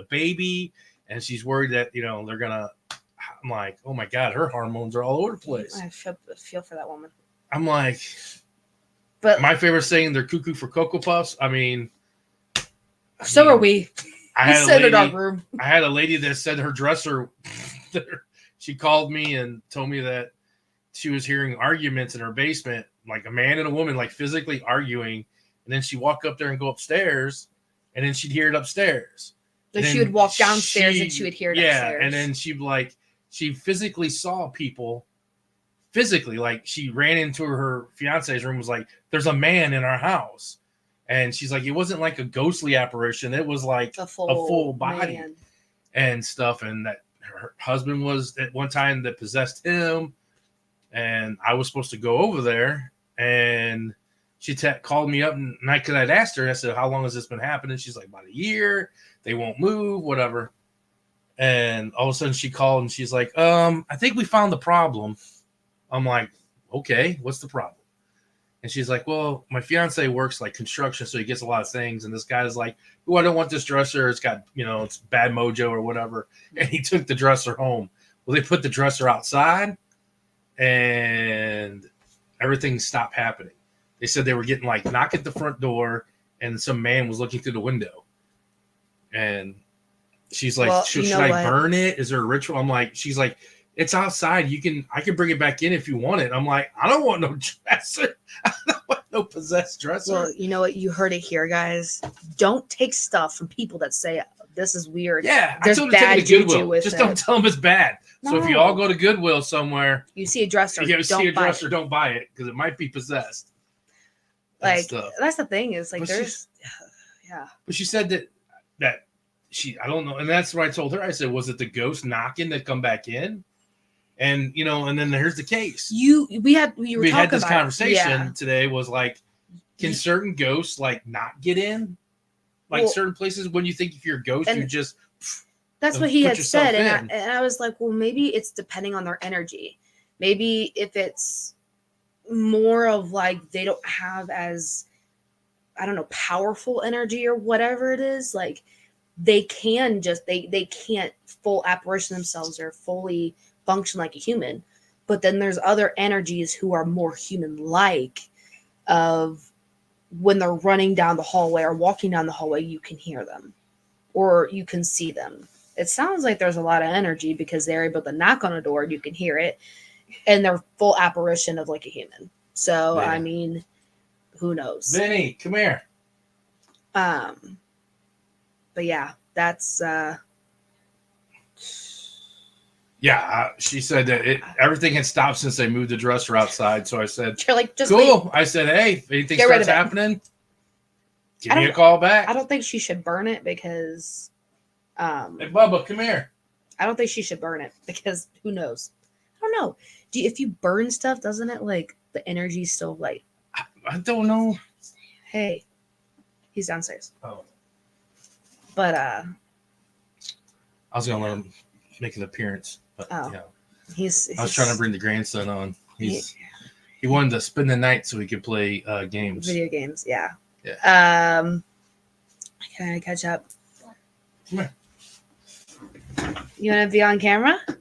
baby, and she's worried that, they're going to. I'm like, oh, my God, her hormones are all over the place. I feel for that woman. I'm like, but my favorite saying, they're cuckoo for Cocoa Puffs. I mean. So are we. I had a lady that said her dresser, she called me and told me that she was hearing arguments in her basement, like a man and a woman, like physically arguing. And then she'd walk up there and go upstairs, and then she'd hear it upstairs. Like she would walk downstairs and she would hear it upstairs. Yeah, and then she physically saw people, like she ran into her fiance's room, was like, there's a man in our house. And she's like, it wasn't like a ghostly apparition. It was like a full body and stuff. And that her husband was at one time that possessed him. And I was supposed to go over there. And she called me up. And I'd asked her, I said, how long has this been happening? She's like, about a year. They won't move, whatever. And all of a sudden she called and she's like, I think we found the problem. I'm like, okay, what's the problem? And she's like, well, my fiance works like construction, so he gets a lot of things. And this guy's like, oh, I don't want this dresser. It's got, it's bad mojo or whatever. And he took the dresser home. Well, they put the dresser outside. and everything stopped happening. They said they were getting like knock at the front door, and some man was looking through the window. And she's like, Well, should you know I what? burn it? Is there a ritual? I'm like, she's like, it's outside. I can bring it back in if you want it. I'm like, I don't want no dresser. I don't want no possessed dresser. Well, you know what? You heard it here, guys. Don't take stuff from people that say this is weird. Yeah, There's I told her to bad take it to juju Goodwill. with Just it. don't tell them it's bad. So if you No. all go to Goodwill somewhere, You see a dresser, you don't see a buy dresser, it. don't buy it because it might be possessed. and Like stuff. that's the thing is like But there's yeah. But she said that she, I don't know, and that's what I told her. I said, was it the ghost knocking to come back in? And and then here's the case. We had this about conversation it. Yeah. today. Was like, can certain ghosts like not get in? Like Well, certain places when you think if you're a ghost, you and- just That's and what he put had yourself said, in. and I was like, well, maybe it's depending on their energy. Maybe if it's more of like they don't have as, I don't know, powerful energy or whatever it is, like they can just they can't full apparition themselves or fully function like a human. But then there's other energies who are more human-like, of when they're running down the hallway or walking down the hallway, you can hear them or you can see them. It sounds like there's a lot of energy because they're able to knock on a door and you can hear it, and they're full apparition of like a human. So Yeah. I mean, who knows? Vinny, come here. But yeah, that's She said that everything had stopped since they moved the dresser outside. So I said, you're like just cool. wait. I said, hey, if anything Get rid starts of it. happening, give I me a don't- call back. I don't think she should burn it because Hey, Bubba, come here. I don't think she should burn it because who knows? I don't know. If you burn stuff, doesn't it like the energy still like? I don't know. Hey, he's downstairs. Oh, But I was gonna let him make an appearance, but Oh. yeah, he's I was trying to bring the grandson on. He wanted to spend the night so he could play games. video games. Yeah. Yeah. Can I catch up? Come here. You want to be on camera? Come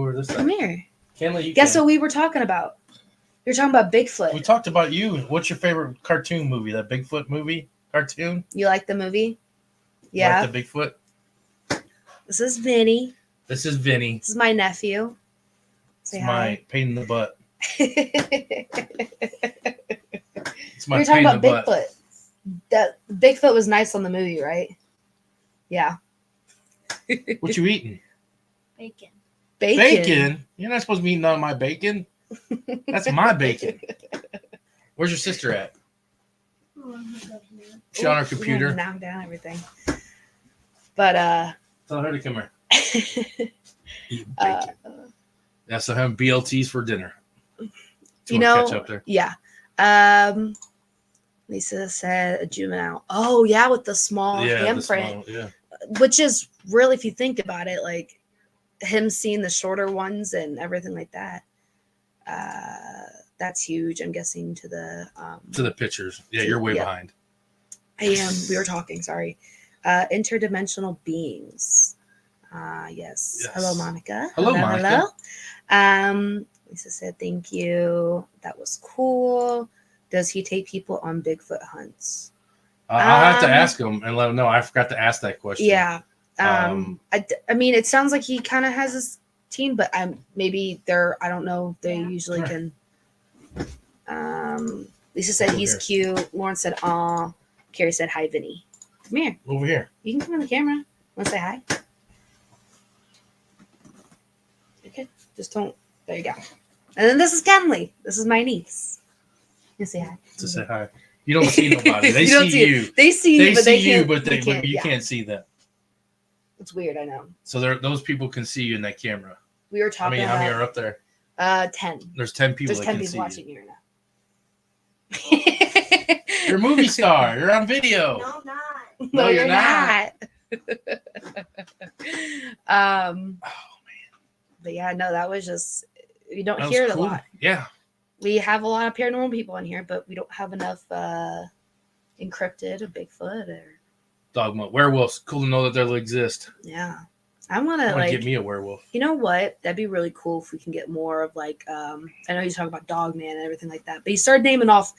over this Come side. here. Can't you Guess can. what we were talking about? We were talking about Bigfoot. We talked about you. What's your favorite cartoon movie? That Bigfoot movie cartoon? You like the movie? You Yeah. like the Bigfoot? This is Vinny. This is Vinny. This is my nephew. Say It's hi. my pain in the butt. We It's my were talking pain in about the butt. Bigfoot. That Bigfoot was nice on the movie, right? Yeah. What you eating? Bacon. Bacon? You're not supposed to be eating none of my bacon. That's my bacon. Where's your sister at? She's on her Ooh, we computer. wanna knock down everything. But Tell her to come here. Eating bacon. Yeah, so having BLTs for dinner. you wanna catch know, up there? yeah. Lisa said a juvenile. Oh yeah, with the small Yeah, the handprint, small- yeah. which is really, if you think about it, like him seeing the shorter ones and everything like that. That's huge. I'm guessing to the Pictures. Yeah, you're way Yeah. behind. I am. We were talking. Sorry. Interdimensional beings. Yes. Yes. Hello, Monica. Hello, Monica. Hello. Lisa said, "Thank you. That was cool. Does he take people on Bigfoot hunts?" I'll have to Um, ask him and let him know. I forgot to ask that question. Yeah. Um, I mean, it sounds like he kind of has his team, but maybe they're. I don't know. They usually Come can. Lisa said Over he's here. cute. Lauren said, "Aw." Carrie said, "Hi, Vinny. Come here. Over here. You can come on the camera. Want to say hi? Okay. Just don't. There you go. And then this is Kenley. This is my niece. You say hi. To say hi. You don't see nobody. They You don't see you. They see They you, but see they you, can't. but they can't. you Yeah. can't see them. It's weird. I know. So those people can see you in that camera. We were How talking many about are up there? 10. There's 10 people There's that 10 can people see watching you. here now. You're a movie star. You're on video. No, I'm not. No, you're not. not. Oh man, But yeah, no, that was just, you don't that hear was it cool. a lot. Yeah. We have a lot of paranormal people in here, but we don't have enough encrypted or Bigfoot or Dogma. Werewolves. Cool to know that they'll exist. yeah. I want I to want to like get me a werewolf. You know what? That'd be really cool if we can get more of like I know you talk about Dogman and everything like that, but he started naming off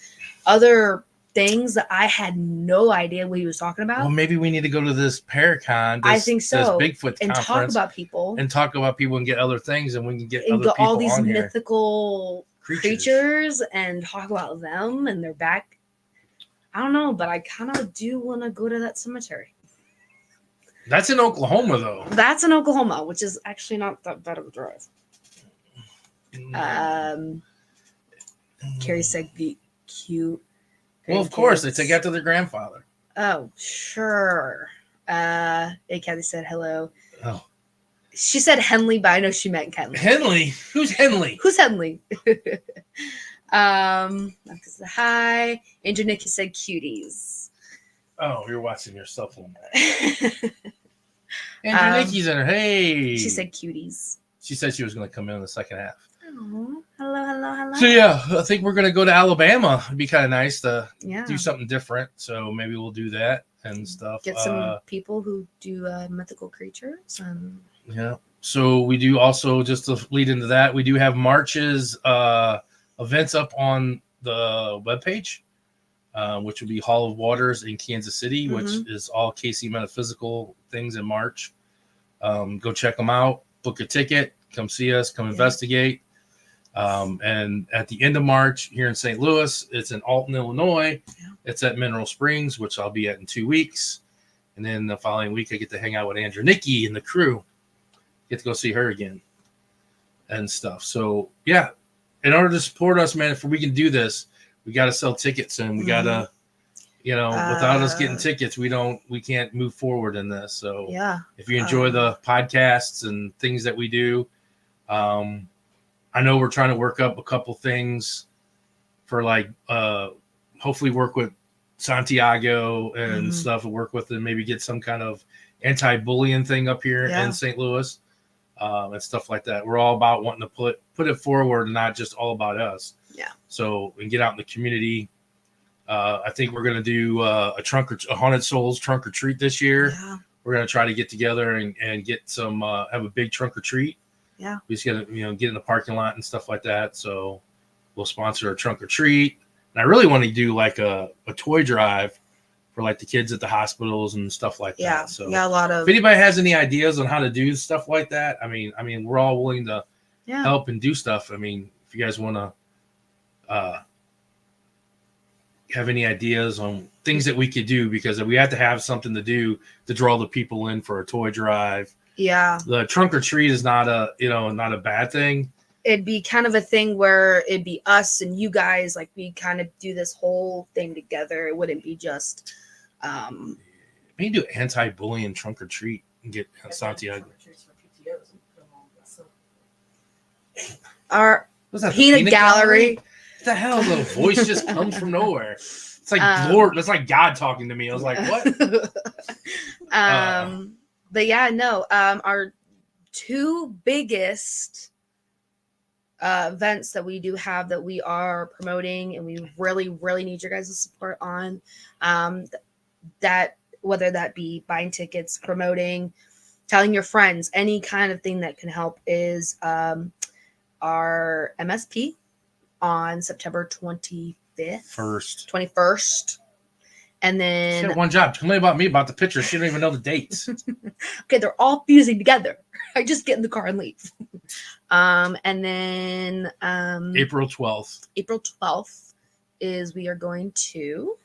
other things that I had no idea what he was talking about. Well, maybe we need to go to this Paracon. I think so. This Bigfoot And conference talk about people and talk about people and get other things, and we can get and other get people all these on here. mythical creatures and talk about them and their back. I don't know, but I kind of do want to go to that cemetery. That's in Oklahoma, though. That's in Oklahoma, which is actually not that bad of a drive. Carrie said cute. Well, of course, they take after their grandfather. Oh, sure. Hey, Kathy said hello. Oh. She said Henley, but I know she meant Kenley. Henley? Who's Henley? Who's Henley? Hi. Angel Nikki said cuties. Oh, you're watching your cell phone. Andrew Nikki's in her. Hey. She said cuties. She said she was going to come in the second half. Oh, hello. So, yeah, I think we're going to go to Alabama. It'd be kind of nice to Yeah. do something different. So maybe we'll do that and stuff. Get some people who do mythical creatures. Yeah. So we do also, just to lead into that, we do have March's events up on the webpage, which would be Hall of Waters in Kansas City, which is all KC Metaphysical things in March. Go check them out. Book a ticket. Come see us. Come investigate. And at the end of March here in St. Louis, it's in Alton, Illinois. Yeah. It's at Mineral Springs, which I'll be at in 2 weeks. And then the following week, I get to hang out with Andrew Nikki and the crew. Get to go see her again and stuff. So, yeah, in order to support us, man, if we can do this, we got to sell tickets, and we got to, without us getting tickets, we can't move forward in this. So, yeah, if you enjoy the podcasts and things that we do, I know we're trying to work up a couple things for hopefully work with Santiago and stuff, and work with and maybe get some kind of anti-bullying thing up here in St. Louis. And stuff like that. We're all about wanting to put it forward and not just all about us. Yeah. So and get out in the community. I think we're going to do a Haunted Souls trunk or treat this year. Yeah. We're going to try to get together and get some have a big trunk or treat. Yeah. We just got to get in the parking lot and stuff like that. So we'll sponsor a trunk or treat. And I really want to do like a toy drive for like the kids at the hospitals and stuff like that. So a lot of. If anybody has any ideas on how to do stuff like that, I mean, we're all willing to help and do stuff. I mean, if you guys want to have any ideas on things that we could do, because we have to have something to do to draw the people in for a toy drive. Yeah. The trunk or treat is not a bad thing. It'd be kind of a thing where it'd be us and you guys, like we kind of do this whole thing together. It wouldn't be just we can do anti-bullying trunk or treat and get Santiago. Our peanut gallery. What the hell? The voice just comes from nowhere. It's like Lord. It's like God talking to me. I was like, what? But yeah, no. Our two biggest events that we do have that we are promoting, and we really, really need your guys' support on. That whether that be buying tickets, promoting, telling your friends, any kind of thing that can help is our MSP on September 21st. And then she had one job. Tell me about me about the picture. She don't even know the dates. Okay, they're all fusing together. I just get in the car and leave. And then April 12th. April 12th is we are going to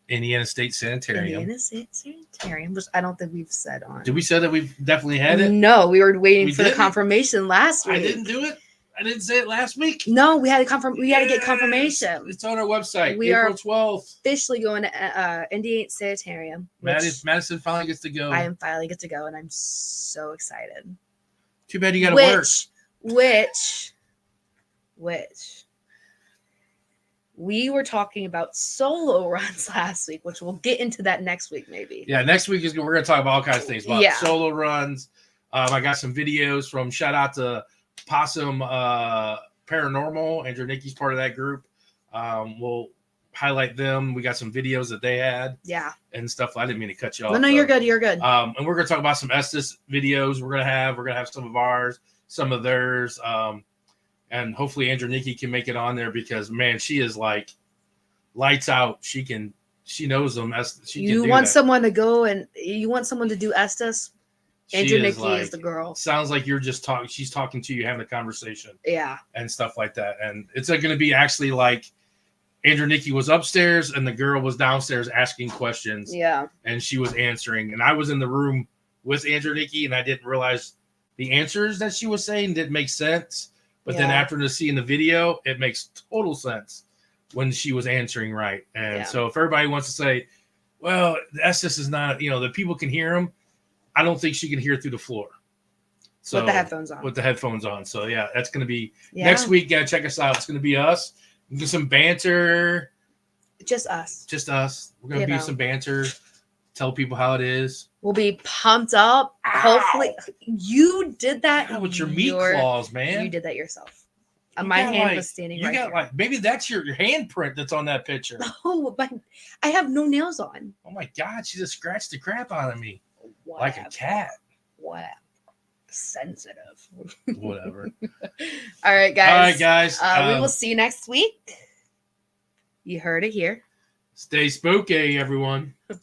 Indiana State Sanitarium. Indiana State Sanitarium, which I don't think we've said on. Did we say that we've definitely had it? No, we were waiting for the confirmation last week. I didn't do it. I didn't say it last week. No, we had to we had to get confirmation. It's on our website. We April are 12th. Officially going to Indiana Sanitarium. Madison finally gets to go. I am finally get to go, and I'm so excited. Too bad you got to work. Which we were talking about solo runs last week, which we'll get into that next week, maybe. Yeah, next week we're going to talk about all kinds of things about solo runs. I got some videos from shout out to Possum Paranormal. Andrew Nikki's part of that group. How highlight them. We got some videos that they had Yeah. and stuff. I didn't mean to cut you off. No, though. you're good. You're good. And we're gonna talk about some Estes videos. We're gonna have some of ours, some of theirs, and hopefully Andrew Nikki can make it on there because man, she is like lights out. She knows them. You want someone to go and you want someone to do Estes. Andrew Nikki is the girl. Sounds like you're just talking. She's talking to you, having a conversation. Yeah. And stuff like that. And it's going to be actually like Andrew Nikki was upstairs and the girl was downstairs asking questions. Yeah. And she was answering. And I was in the room with Andrew Nikki and I didn't realize the answers that she was saying didn't make sense. But then after seeing the video, it makes total sense when she was answering right. And so if everybody wants to say, well, Estes is not, the people can hear him. I don't think she can hear through the floor. So, with the headphones on. With the headphones on. So, yeah, that's going to be next week. Gotta check us out. It's going to be us. Do some banter. Just us. We're going to be some banter. Tell people how it is. We'll be pumped up. Ow. Hopefully. You did that. Yeah, with your meat claws, man. You did that yourself. My hand was standing right here. Maybe that's your handprint that's on that picture. Oh, but I have no nails on. Oh, my God. She just scratched the crap out of me. Whatever. Like a cat. Whatever. Sensitive. Whatever. All right, guys. We will see you next week. You heard it here. Stay spooky, everyone. Bye.